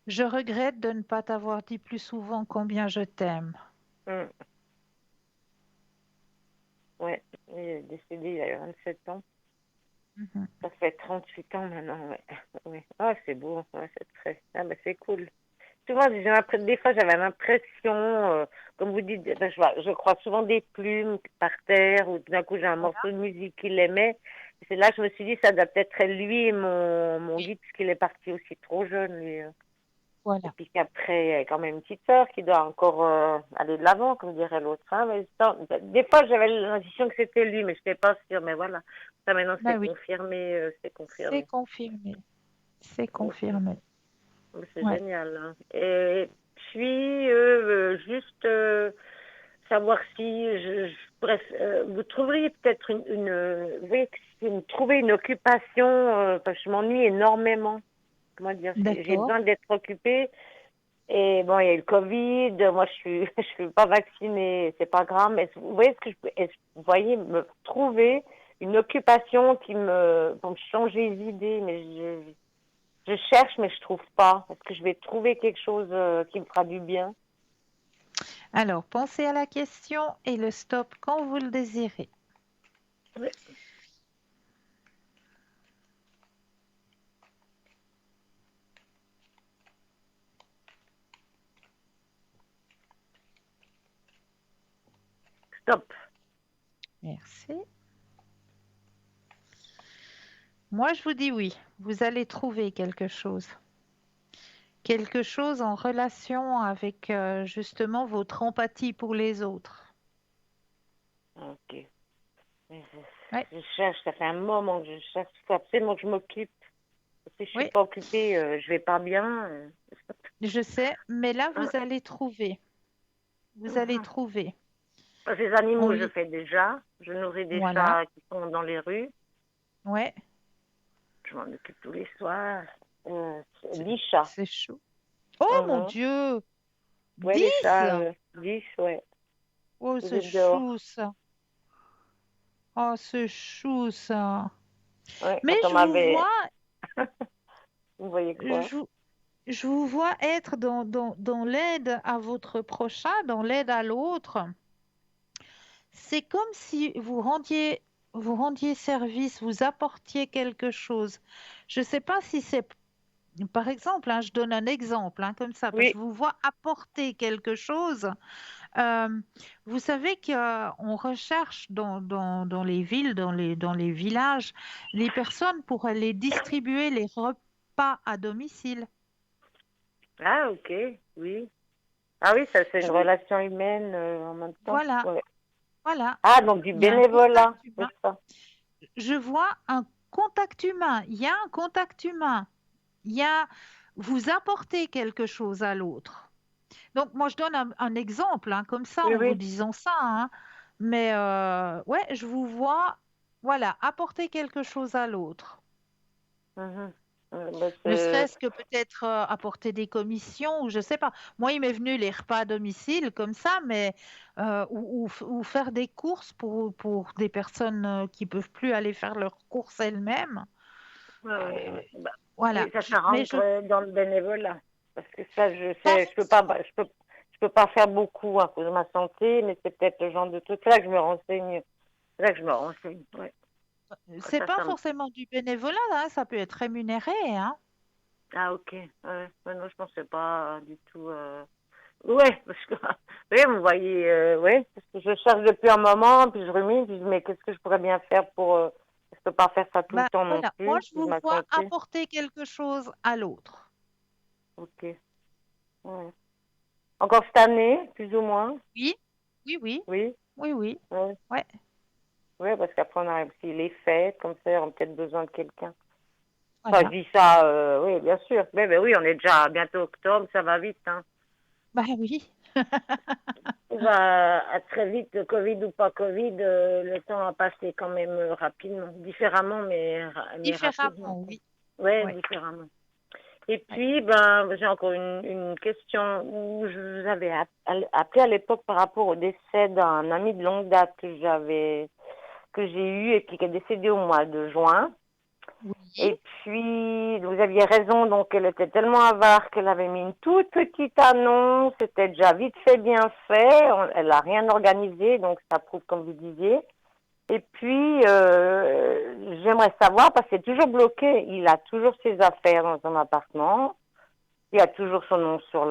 je regrette de ne pas t'avoir dit plus souvent combien je t'aime. Mhm. Ouais, il est décédé il y a 27 ans. Mhm. Ça fait 38 ans maintenant, ouais. Ouais. Ah, c'est beau, ouais, c'est très... Ah, bah, c'est cool. Souvent, des fois, j'avais l'impression, comme vous dites, ben, je crois souvent des plumes par terre, ou tout d'un coup, j'ai un morceau de musique qu'il aimait. Et c'est là que je me suis dit, ça doit peut-être être lui, mon Oui, guide, puisqu'il est parti aussi trop jeune, lui. Et voilà. puis qu'après, il y a quand même une petite sœur qui doit encore aller de l'avant, comme dirait l'autre. Hein, mais des fois, j'avais l'impression que c'était lui, mais je n'étais pas sûre. Mais voilà, ça maintenant, Ben oui, c'est c'est confirmé. confirmé. C'est Ok. confirmé. C'est Ouais. génial. Hein. Et puis, juste savoir si, bref, vous trouveriez peut-être vous voyez, trouver une occupation, parce que je m'ennuie énormément. Comment dire, j'ai D'accord. besoin d'être occupée. Et bon, il y a eu le Covid, moi je suis pas vaccinée, c'est pas grave, mais vous voyez vous voyez me trouver une occupation pour me changer les idées, mais je cherche, mais je trouve pas. Est-ce que je vais trouver quelque chose qui me fera du bien? Alors, pensez à la question et le stop quand vous le désirez. Oui. Stop. Merci. Moi, je vous dis oui. Vous allez trouver quelque chose. Quelque chose en relation avec justement votre empathie pour les autres. Ok. Mais Oui, je cherche, ça fait un moment que je cherche. Il faut absolument que je m'occupe. Si je suis oui, pas occupée, je vais pas bien. je sais, mais là, Hein. vous allez trouver. Vous allez Mhm. trouver. Les On animaux, je lit. fais déjà. Je nourris des Voilà. chats qui sont dans les rues. Ouais, Je m'en occupe tous les soirs. c'est 10 chats. c'est chaud. Oh mon Mhm. Dieu! Ouais, les 10. chats, 10, ouais. Oh, Vous c'est êtes dehors. chou ça. Oh, c'est chou ça. Ouais, Mais quand on je vous m'avait... vois, Vous voyez quoi? je, vous je vous vois être dans l'aide à votre prochain, dans l'aide à l'autre. C'est comme si vous rendiez service, vous apportiez quelque chose. Je ne sais pas si c'est, par exemple, hein, je donne un exemple hein, comme ça, parce que Oui. je vous vois apporter quelque chose. Euh, vous savez qu'on recherche dans les villes, dans les villages, les personnes pour aller distribuer les repas à domicile. Ah, ok, oui. Ah oui, ça c'est une Je vous, relation humaine en même temps. voilà, Ouais. voilà. Ah, donc du Il y a un bénévolat, contact c'est humain. ça. Je vois un contact humain. Il y a un contact humain. Il y a, vous apportez quelque chose à l'autre. Donc, moi, je donne un exemple, hein, comme ça, Oui, en vous oui. disant ça. Hein. Mais ouais, je vous vois, voilà, apporter quelque chose à l'autre. Mhm. Bah, Ne serait-ce que peut-être apporter des commissions, ou je sais pas. Moi, il m'est venu les repas à domicile comme ça, mais ou faire des courses pour des personnes qui peuvent plus aller faire leurs courses elles-mêmes. ouais, ouais, Euh, ouais. Bah, voilà. oui, ça Mais rentre je dans le bénévolat. Parce que ça, je sais, pense, je je peux pas faire beaucoup à cause de ma santé, mais c'est peut-être le genre de truc. C'est là que je me renseigne. C'est là que je me renseigne. Ouais. C'est Ça, pas ça me- forcément du bénévolat, hein, ça peut être rémunéré, hein. Ah, ok. Ouais. Ouais, non, je pensais pas du tout. Ouais, parce que oui, vous voyez, ouais, parce que je cherche depuis un moment, puis je rumine, puis je dis, mais qu'est-ce que je pourrais bien faire pour. Je peux pas faire ça tout le Ben temps non voilà, moi plus, je pour vous ma vois santé. apporter quelque chose à l'autre. Ok. Ouais. Encore cette année, plus ou moins. Oui, oui, oui, Oui. oui, oui. Ouais. Ouais, Ouais, parce qu'après on arrive aussi les fêtes, comme ça, on a peut-être besoin de quelqu'un. Enfin, je voilà. dis ça, oui, bien sûr. Mais oui, on est déjà bientôt octobre, ça va vite, hein. Ben oui, Tout va très vite, Covid ou pas Covid, le temps a passé quand même rapidement, différemment, mais rapidement. différemment, oui. Ouais, Ouais, différemment. Et ouais. puis, ben, j'ai encore une question où je vous avais appelé à l'époque par rapport au décès d'un ami de longue date que j'ai eu et qui est décédé au mois de juin. Oui, Et puis, vous aviez raison, donc elle était tellement avare qu'elle avait mis une toute petite annonce, c'était déjà vite fait, bien fait, elle n'a rien organisé, donc ça prouve comme vous disiez. Et puis, j'aimerais savoir, parce que c'est toujours bloqué, il a toujours ses affaires dans son appartement, il y a toujours son nom sur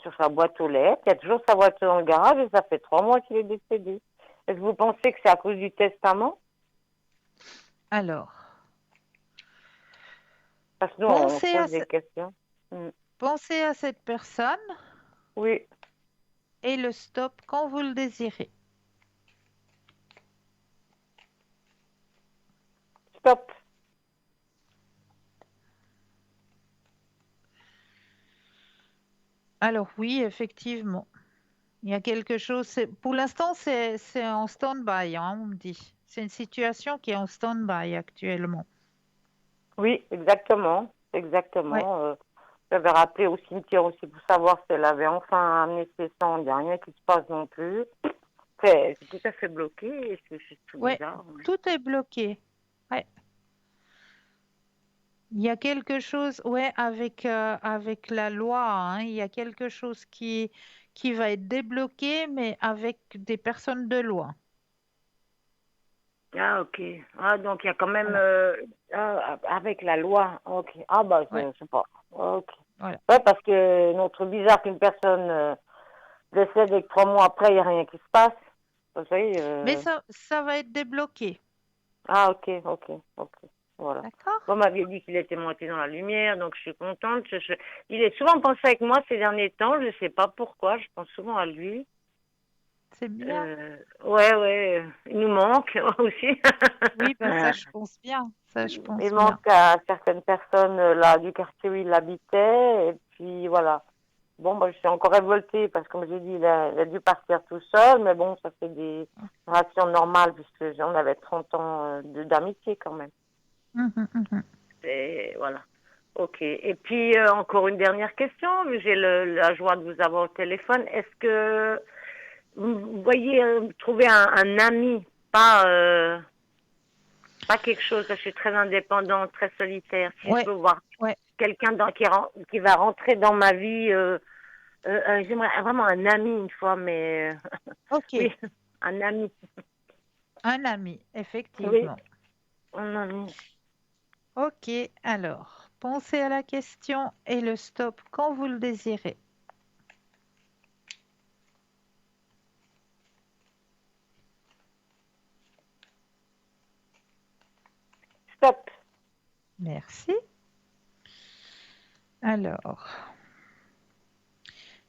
sur sa boîte aux lettres, il y a toujours sa voiture dans le garage, et ça fait 3 mois qu'il est décédé. Est-ce que vous pensez que c'est à cause du testament? alors, Parce que nous, on se pensez à, pose des questions. Mm. pensez à cette personne Oui, et le stop quand vous le désirez. stop. Alors oui, effectivement, il y a quelque chose, pour l'instant c'est en stand-by, hein, on me dit. C'est une situation qui est en stand-by actuellement. Oui, exactement. Ouais, Exactement. J'avais rappelé au cimetière aussi pour savoir si elle avait enfin amené ses cendres. Il n'y a rien qui se passe non plus. C'est tout à fait bloqué et c'est tout ouais, bizarre. Ouais. tout est bloqué. Ouais. Il y a quelque chose, ouais, avec la loi, hein, il y a quelque chose qui va être débloqué, mais avec des personnes de loi. Ah, ok. Ah, donc il y a quand même Voilà, avec la loi. Ok. Ah, bah, ouais, je sais pas. Ok. voilà. Ouais, parce que notre bizarre qu'une personne décède et que 3 mois après, il n'y a rien qui se passe. Vous savez, Mais ça va être débloqué. ah, ok, ok, ok. Voilà. D'accord? Vous m'aviez dit qu'il était monté dans la lumière, donc je suis contente. Il est souvent pensé avec moi ces derniers temps, je ne sais pas pourquoi, je pense souvent à lui. C'est bien. Ouais, ouais, il nous manque aussi. Oui, bah ça, je pense bien. Ça, je Il pense bien. manque à certaines personnes là du quartier où il habitait, et puis voilà. Bon, bah, je suis encore révoltée parce que, comme j'ai dit, il a dû partir tout seul, mais bon, ça fait des relations normales puisque on avait 30 ans d'amitié quand même. Mhm, mhm. Et voilà. Ok. Et puis, encore une dernière question, vu que j'ai la joie de vous avoir au téléphone. Est-ce que vous voyez trouver un ami, pas quelque chose, je suis très indépendante, très solitaire. Si je Ouais, peux voir ouais. quelqu'un qui va rentrer dans ma vie, j'aimerais vraiment un ami une fois, mais oui, Ok, un ami. un ami, Oui, effectivement. un ami. Ok, alors, pensez à la question et le stop quand vous le désirez. Stop. Merci. Alors,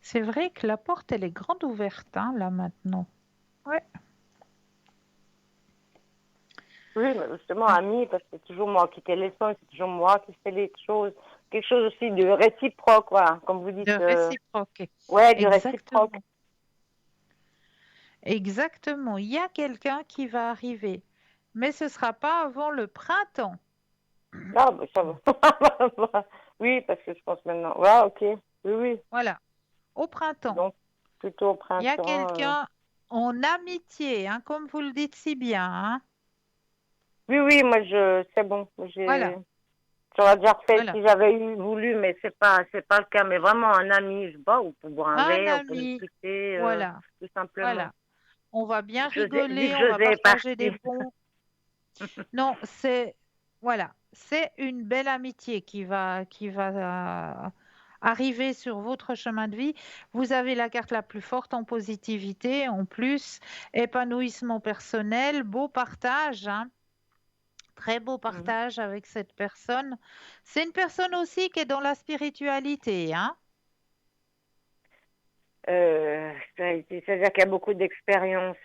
c'est vrai que la porte, elle est grande ouverte, hein, là maintenant. Ouais. Oui, mais justement, Ah, ami, parce que c'est toujours moi qui téléphone, c'est toujours moi qui fais les choses. Quelque chose aussi de réciproque, voilà, comme vous de dites. réciproque. Ouais, du réciproque. Exactement. Exactement. Il y a quelqu'un qui va arriver, mais ce sera pas avant le printemps. Ah, bah, ça va. Oui, parce que je pense maintenant. Ouais, ok. Oui, oui. Voilà, au printemps. Donc, plutôt au Il y a printemps. quelqu'un en amitié, hein, comme vous le dites si bien, hein. Oui, oui, moi, c'est bon. Voilà. J'aurais déjà fait Voilà. si j'avais voulu, mais c'est pas le cas. Mais vraiment un ami, je sais pas, ou pour boire un Un verre, ou pour ami, discuter, voilà, tout simplement. voilà. On va bien Vu rigoler, que on va José est partager des parti. bons. Non, voilà, c'est une belle amitié qui va arriver sur votre chemin de vie. Vous avez la carte la plus forte en positivité, en plus, épanouissement personnel, beau partage, hein, très beau Mhm. partage avec cette personne. C'est une personne aussi qui est dans la spiritualité, hein. C'est-à-dire qu'il y a beaucoup d'expérience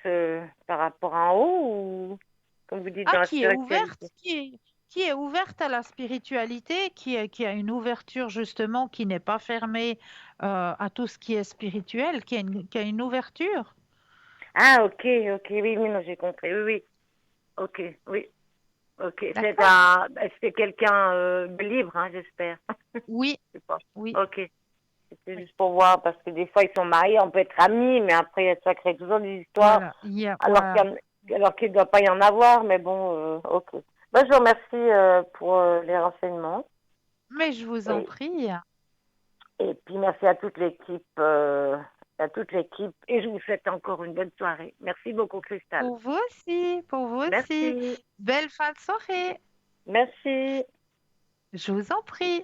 par rapport en haut, ou comme vous dites Ah, dans la qui est ouverte, spiritualité. qui est ouverte à la spiritualité, qui a une ouverture justement, qui n'est pas fermée à tout ce qui est spirituel, qui a une ouverture. Ah, ok, ok, oui, oui, non, j'ai compris, oui, oui, ok, oui, ok. D'accord? C'est quelqu'un de libre, hein, j'espère. Oui, Je sais pas. oui, Ok, c'était oui. juste pour voir, parce que des fois, ils sont mariés, on peut être amis, mais après, ça crée toujours des histoires, Voilà, alors voilà. qu'il ne doit pas y en avoir, mais bon, ok. Bah, je vous remercie pour les renseignements. Mais je vous en Et, prie. et puis, merci à toute l'équipe, et je vous souhaite encore une bonne soirée. Merci beaucoup, Cristal. Pour vous aussi, pour vous aussi. Merci, Belle fin de soirée. merci. Je vous en prie.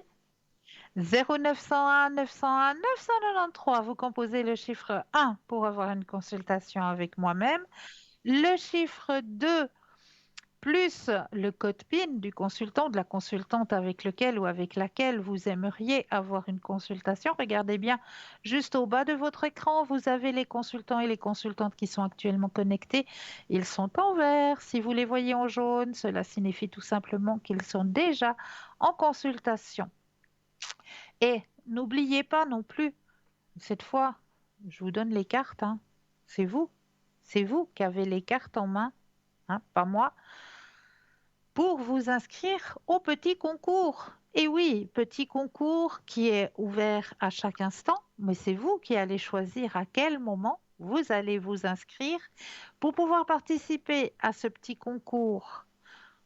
0901 901 993. Vous composez le chiffre 1 pour avoir une consultation avec moi-même. Le chiffre 2 plus le code PIN du consultant ou de la consultante avec lequel ou avec laquelle vous aimeriez avoir une consultation. Regardez bien, juste au bas de votre écran, vous avez les consultants et les consultantes qui sont actuellement connectés. Ils sont en vert. Si vous les voyez en jaune, cela signifie tout simplement qu'ils sont déjà en consultation. Et n'oubliez pas non plus, cette fois, je vous donne les cartes, hein. C'est vous. C'est vous qui avez les cartes en main, hein, pas moi, pour vous inscrire au petit concours. Et oui, petit concours qui est ouvert à chaque instant, mais c'est vous qui allez choisir à quel moment vous allez vous inscrire pour pouvoir participer à ce petit concours.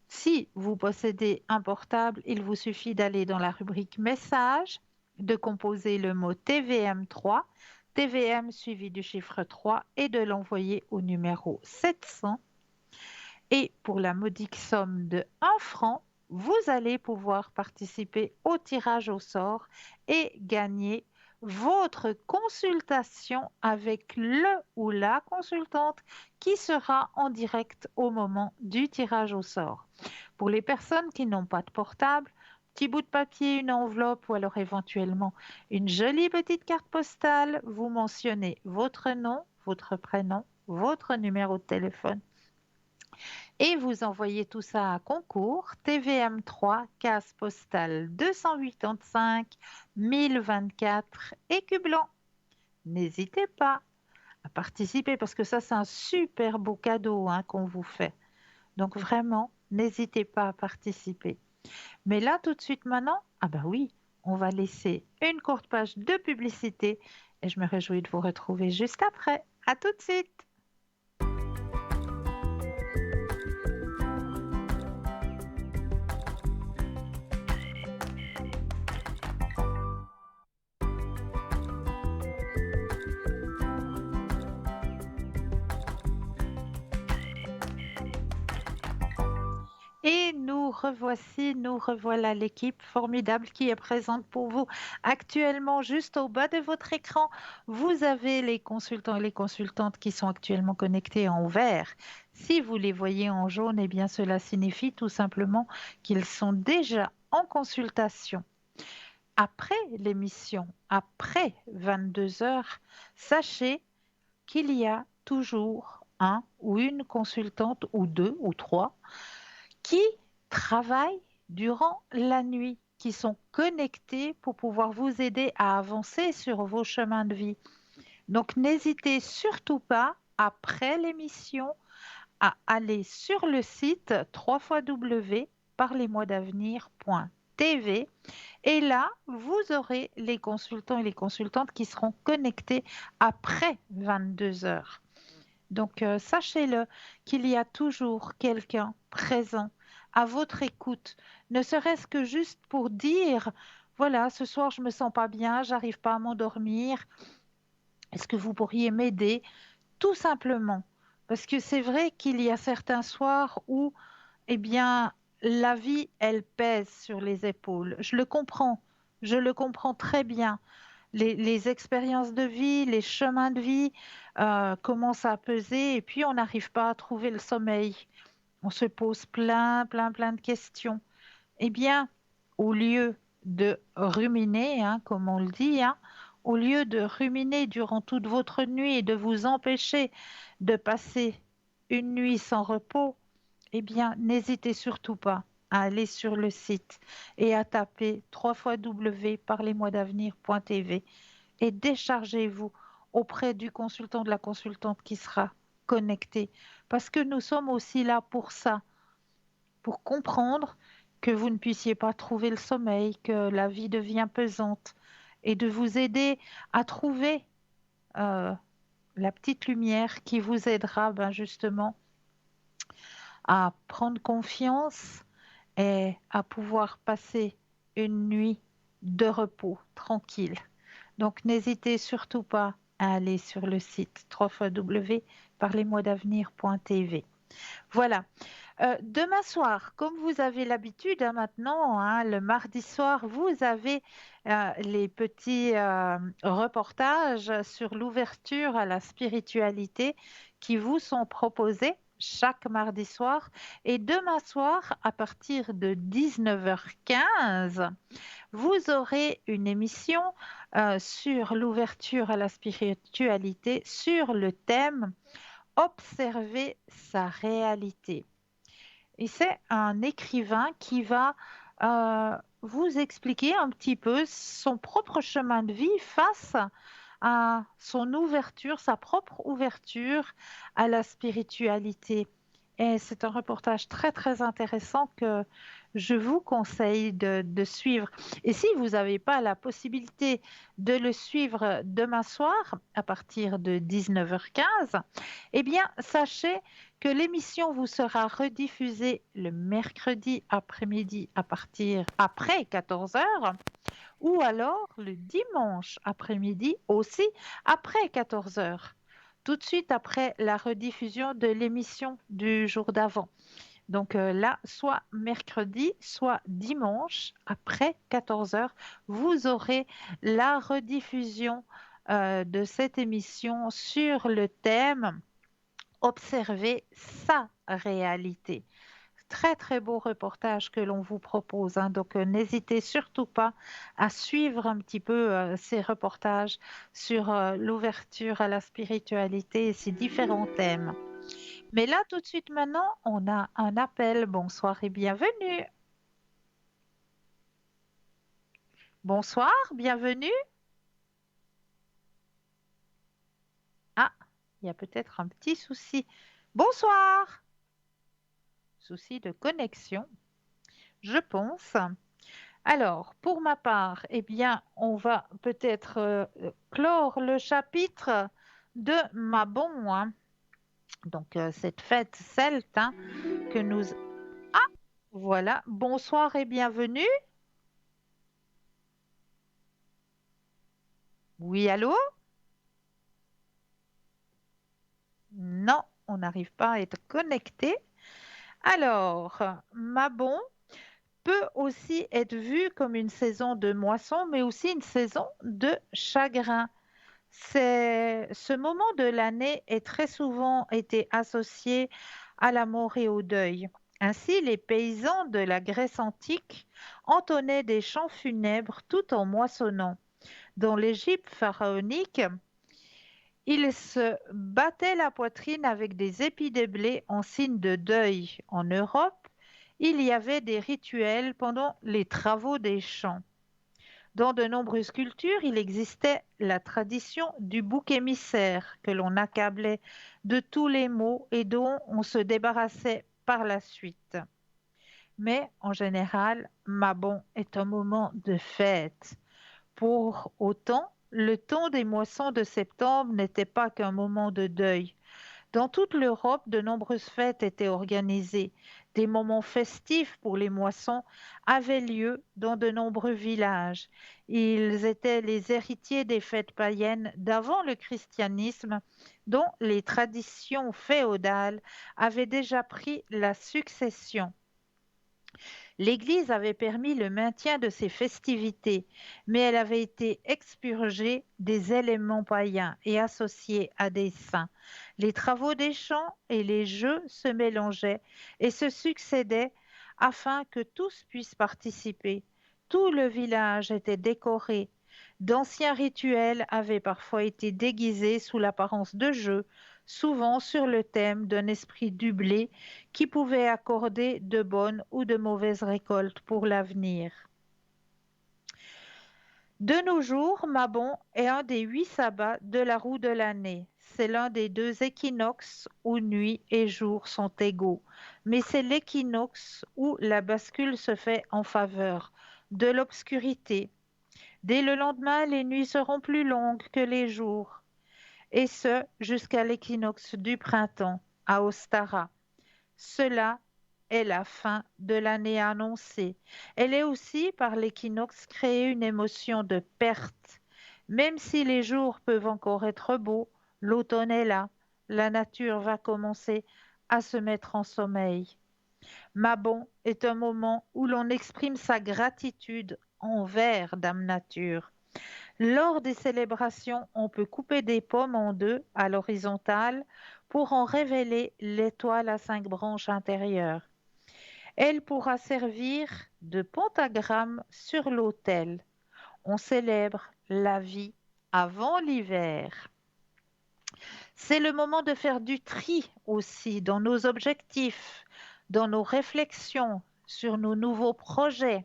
Si vous possédez un portable, il vous suffit d'aller dans la rubrique messages, de composer le mot TVM3, TVM suivi du chiffre 3 et de l'envoyer au numéro 700. Et pour la modique somme de 1 franc, vous allez pouvoir participer au tirage au sort et gagner votre consultation avec le ou la consultante qui sera en direct au moment du tirage au sort. Pour les personnes qui n'ont pas de portable, petit bout de papier, une enveloppe ou alors éventuellement une jolie petite carte postale, vous mentionnez votre nom, votre prénom, votre numéro de téléphone et vous envoyez tout ça à concours TVM3, case postale 285 1024 Écu Blanc. N'hésitez pas à participer parce que ça, c'est un super beau cadeau, hein, qu'on vous fait. Donc vraiment, n'hésitez pas à participer. Mais là, tout de suite maintenant, ah bah oui, on va laisser une courte page de publicité et je me réjouis de vous retrouver juste après. À tout de suite. Et nous revoici, nous revoilà l'équipe formidable qui est présente pour vous. Actuellement, juste au bas de votre écran, vous avez les consultants et les consultantes qui sont actuellement connectés en vert. Si vous les voyez en jaune, eh bien cela signifie tout simplement qu'ils sont déjà en consultation. Après l'émission, après 22 heures, sachez qu'il y a toujours un ou une consultante ou deux ou trois qui travaillent durant la nuit, qui sont connectés pour pouvoir vous aider à avancer sur vos chemins de vie. Donc n'hésitez surtout pas, après l'émission, à aller sur le site www.parlez-moi-d'avenir.tv et là, vous aurez les consultants et les consultantes qui seront connectés après 22 heures. Donc, sachez-le qu'il y a toujours quelqu'un présent à votre écoute, ne serait-ce que juste pour dire, voilà, ce soir je me sens pas bien, j'arrive pas à m'endormir. Est-ce que vous pourriez m'aider? Tout simplement. Parce que c'est vrai qu'il y a certains soirs où, eh bien, la vie, elle pèse sur les épaules. Je le comprends très bien. Les expériences de vie, les chemins de vie commencent à peser et puis on n'arrive pas à trouver le sommeil. On se pose plein de questions. Eh bien, au lieu de ruminer, hein, comme on le dit, hein, au lieu de ruminer durant toute votre nuit et de vous empêcher de passer une nuit sans repos, eh bien, n'hésitez surtout pas à aller sur le site et à taper www.parlez-moi-d'avenir.tv et déchargez-vous auprès du consultant, de la consultante qui sera connecté. Parce que nous sommes aussi là pour ça, pour comprendre que vous ne puissiez pas trouver le sommeil, que la vie devient pesante, et de vous aider à trouver euh, la petite lumière qui vous aidera ben, justement à prendre confiance et à pouvoir passer une nuit de repos tranquille. Donc n'hésitez surtout pas à aller sur le site www.parlez-moi-d'avenir.tv. Voilà. Demain soir, comme vous avez l'habitude hein, maintenant, hein, le mardi soir, vous avez les petits reportages sur l'ouverture à la spiritualité qui vous sont proposés chaque mardi soir. Et demain soir, à partir de 19h15, vous aurez une émission sur l'ouverture à la spiritualité sur le thème Observer sa réalité. Et c'est un écrivain qui va vous expliquer un petit peu son propre chemin de vie face à son ouverture, sa propre ouverture à la spiritualité. Et c'est un reportage très intéressant que je vous conseille de suivre. Et si vous n'avez pas la possibilité de le suivre demain soir à partir de 19h15, eh bien, sachez que l'émission vous sera rediffusée le mercredi après-midi à partir après 14 heures ou alors le dimanche après-midi aussi après 14 heures, tout de suite après la rediffusion de l'émission du jour d'avant. Donc là, soit mercredi, soit dimanche après 14 heures, vous aurez la rediffusion de cette émission sur le thème Observer sa réalité. Très beau reportage que l'on vous propose. Hein. Donc, n'hésitez surtout pas à suivre un petit peu ces reportages sur l'ouverture à la spiritualité et ces différents thèmes. Mais là, tout de suite maintenant, on a un appel. Bonsoir et bienvenue. Bonsoir, bienvenue. Ah, il y a peut-être un petit souci. Bonsoir. Souci de connexion, je pense. Alors, pour ma part, eh bien, on va peut-être clore le chapitre de Mabon, hein. Donc, cette fête celte hein, que nous... Ah, voilà. Bonsoir et bienvenue. Oui, allô? Non, on n'arrive pas à être connecté. Alors, Mabon peut aussi être vu comme une saison de moisson, mais aussi une saison de chagrin. Ce moment de l'année est très souvent été associé à la mort et au deuil. Ainsi, les paysans de la Grèce antique entonnaient des chants funèbres tout en moissonnant. Dans l'Égypte pharaonique, ils se battaient la poitrine avec des épis de blé en signe de deuil. En Europe, il y avait des rituels pendant les travaux des champs. Dans de nombreuses cultures, il existait la tradition du bouc émissaire que l'on accablait de tous les maux et dont on se débarrassait par la suite. Mais en général, Mabon est un moment de fête. Pour autant, le temps des moissons de septembre n'était pas qu'un moment de deuil. Dans toute l'Europe, de nombreuses fêtes étaient organisées. Des moments festifs pour les moissons avaient lieu dans de nombreux villages. Ils étaient les héritiers des fêtes païennes d'avant le christianisme, dont les traditions féodales avaient déjà pris la succession. L'Église avait permis le maintien de ces festivités, mais elle avait été expurgée des éléments païens et associés à des saints. Les travaux des champs et les jeux se mélangeaient et se succédaient afin que tous puissent participer. Tout le village était décoré. D'anciens rituels avaient parfois été déguisés sous l'apparence de jeux, souvent sur le thème d'un esprit du blé qui pouvait accorder de bonnes ou de mauvaises récoltes pour l'avenir. De nos jours, Mabon est un des 8 sabbats de la roue de l'année. C'est l'un des 2 équinoxes où nuit et jour sont égaux. Mais c'est l'équinoxe où la bascule se fait en faveur de l'obscurité. Dès le lendemain, les nuits seront plus longues que les jours, et ce jusqu'à l'équinoxe du printemps, à Ostara. Cela est la fin de l'année annoncée. Elle est aussi, par l'équinoxe, créée une émotion de perte. Même si les jours peuvent encore être beaux, l'automne est là. La nature va commencer à se mettre en sommeil. Mabon est un moment où l'on exprime sa gratitude envers Dame Nature. Lors des célébrations, on peut couper des pommes en deux à l'horizontale pour en révéler l'étoile à 5 branches intérieures. Elle pourra servir de pentagramme sur l'autel. On célèbre la vie avant l'hiver. C'est le moment de faire du tri aussi dans nos objectifs, dans nos réflexions sur nos nouveaux projets.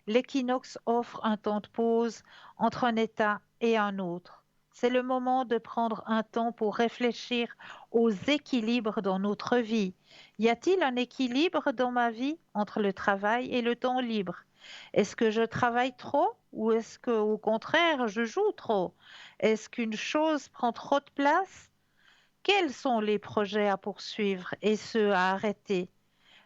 L'équinoxe offre un temps de pause entre un état et un autre. C'est le moment de prendre un temps pour réfléchir aux équilibres dans notre vie. Y a-t-il un équilibre dans ma vie entre le travail et le temps libre? Est-ce que je travaille trop ou est-ce que, au contraire, je joue trop? Est-ce qu'une chose prend trop de place? Quels sont les projets à poursuivre et ceux à arrêter?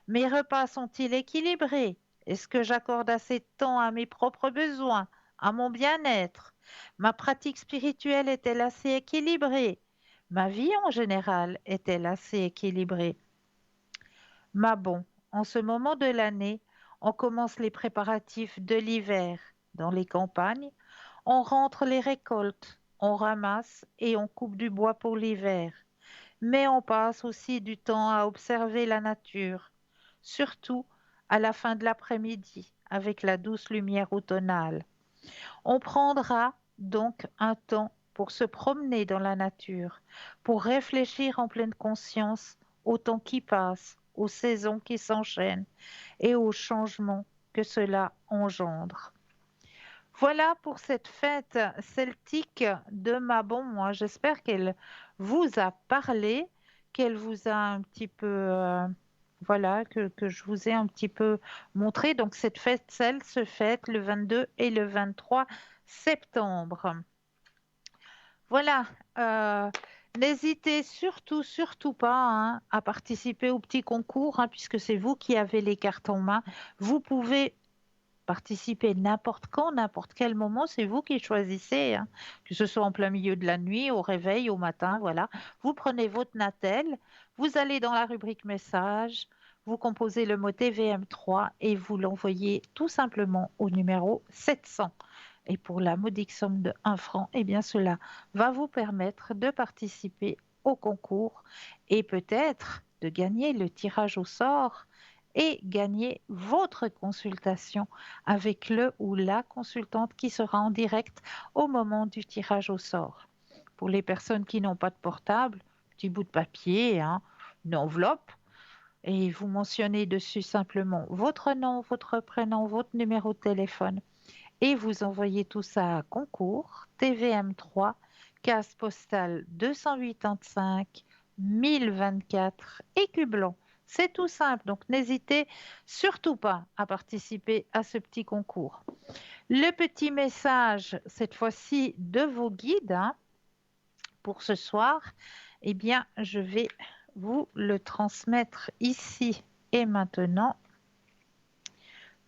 Mes repas sont-ils équilibrés? Est-ce que j'accorde assez de temps à mes propres besoins, à mon bien-être? Ma pratique spirituelle est-elle assez équilibrée? Ma vie en général est-elle assez équilibrée? Bon, en ce moment de l'année, on commence les préparatifs de l'hiver. Dans les campagnes, on rentre les récoltes, on ramasse et on coupe du bois pour l'hiver. Mais on passe aussi du temps à observer la nature, surtout à la fin de l'après-midi, avec la douce lumière automnale. On prendra donc un temps pour se promener dans la nature, pour réfléchir en pleine conscience au temps qui passe, aux saisons qui s'enchaînent et aux changements que cela engendre. Voilà pour cette fête celtique de Mabon. Moi, j'espère qu'elle vous a parlé, qu'elle vous a un petit peu, voilà, que je vous ai un petit peu montré. Donc, cette fête celte se fête le 22 et le 23 septembre. Voilà. N'hésitez surtout, surtout pas hein, à participer au petit concours, hein, puisque c'est vous qui avez les cartes en main. Vous pouvez participer n'importe quand, n'importe quel moment, c'est vous qui choisissez, hein, que ce soit en plein milieu de la nuit, au réveil, au matin, voilà. Vous prenez votre Natel, vous allez dans la rubrique message, vous composez le mot TVM3 et vous l'envoyez tout simplement au numéro 700. Et pour la modique somme de 1 franc, eh bien cela va vous permettre de participer au concours et peut-être de gagner le tirage au sort et gagner votre consultation avec le ou la consultante qui sera en direct au moment du tirage au sort. Pour les personnes qui n'ont pas de portable, petit bout de papier, hein, une enveloppe, et vous mentionnez dessus simplement votre nom, votre prénom, votre numéro de téléphone, et vous envoyez tout ça à concours TVM3, case postale 285 1024 Écublens. C'est tout simple, donc n'hésitez surtout pas à participer à ce petit concours. Le petit message, cette fois-ci, de vos guides hein, pour ce soir, Eh bien, je vais vous le transmettre ici et maintenant.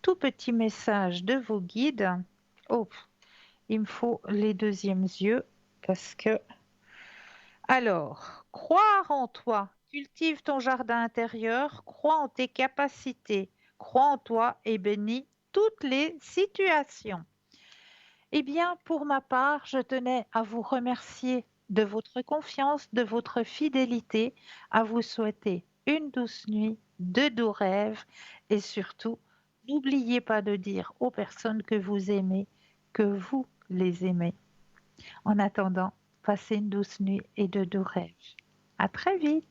Tout petit message de vos guides. Oh, il me faut les deuxièmes yeux parce que... Alors, croire en toi. Cultive ton jardin intérieur, crois en tes capacités, crois en toi et bénis toutes les situations. Eh bien, pour ma part, je tenais à vous remercier de votre confiance, de votre fidélité, à vous souhaiter une douce nuit, de doux rêves et surtout, n'oubliez pas de dire aux personnes que vous aimez que vous les aimez. En attendant, passez une douce nuit et de doux rêves. À très vite.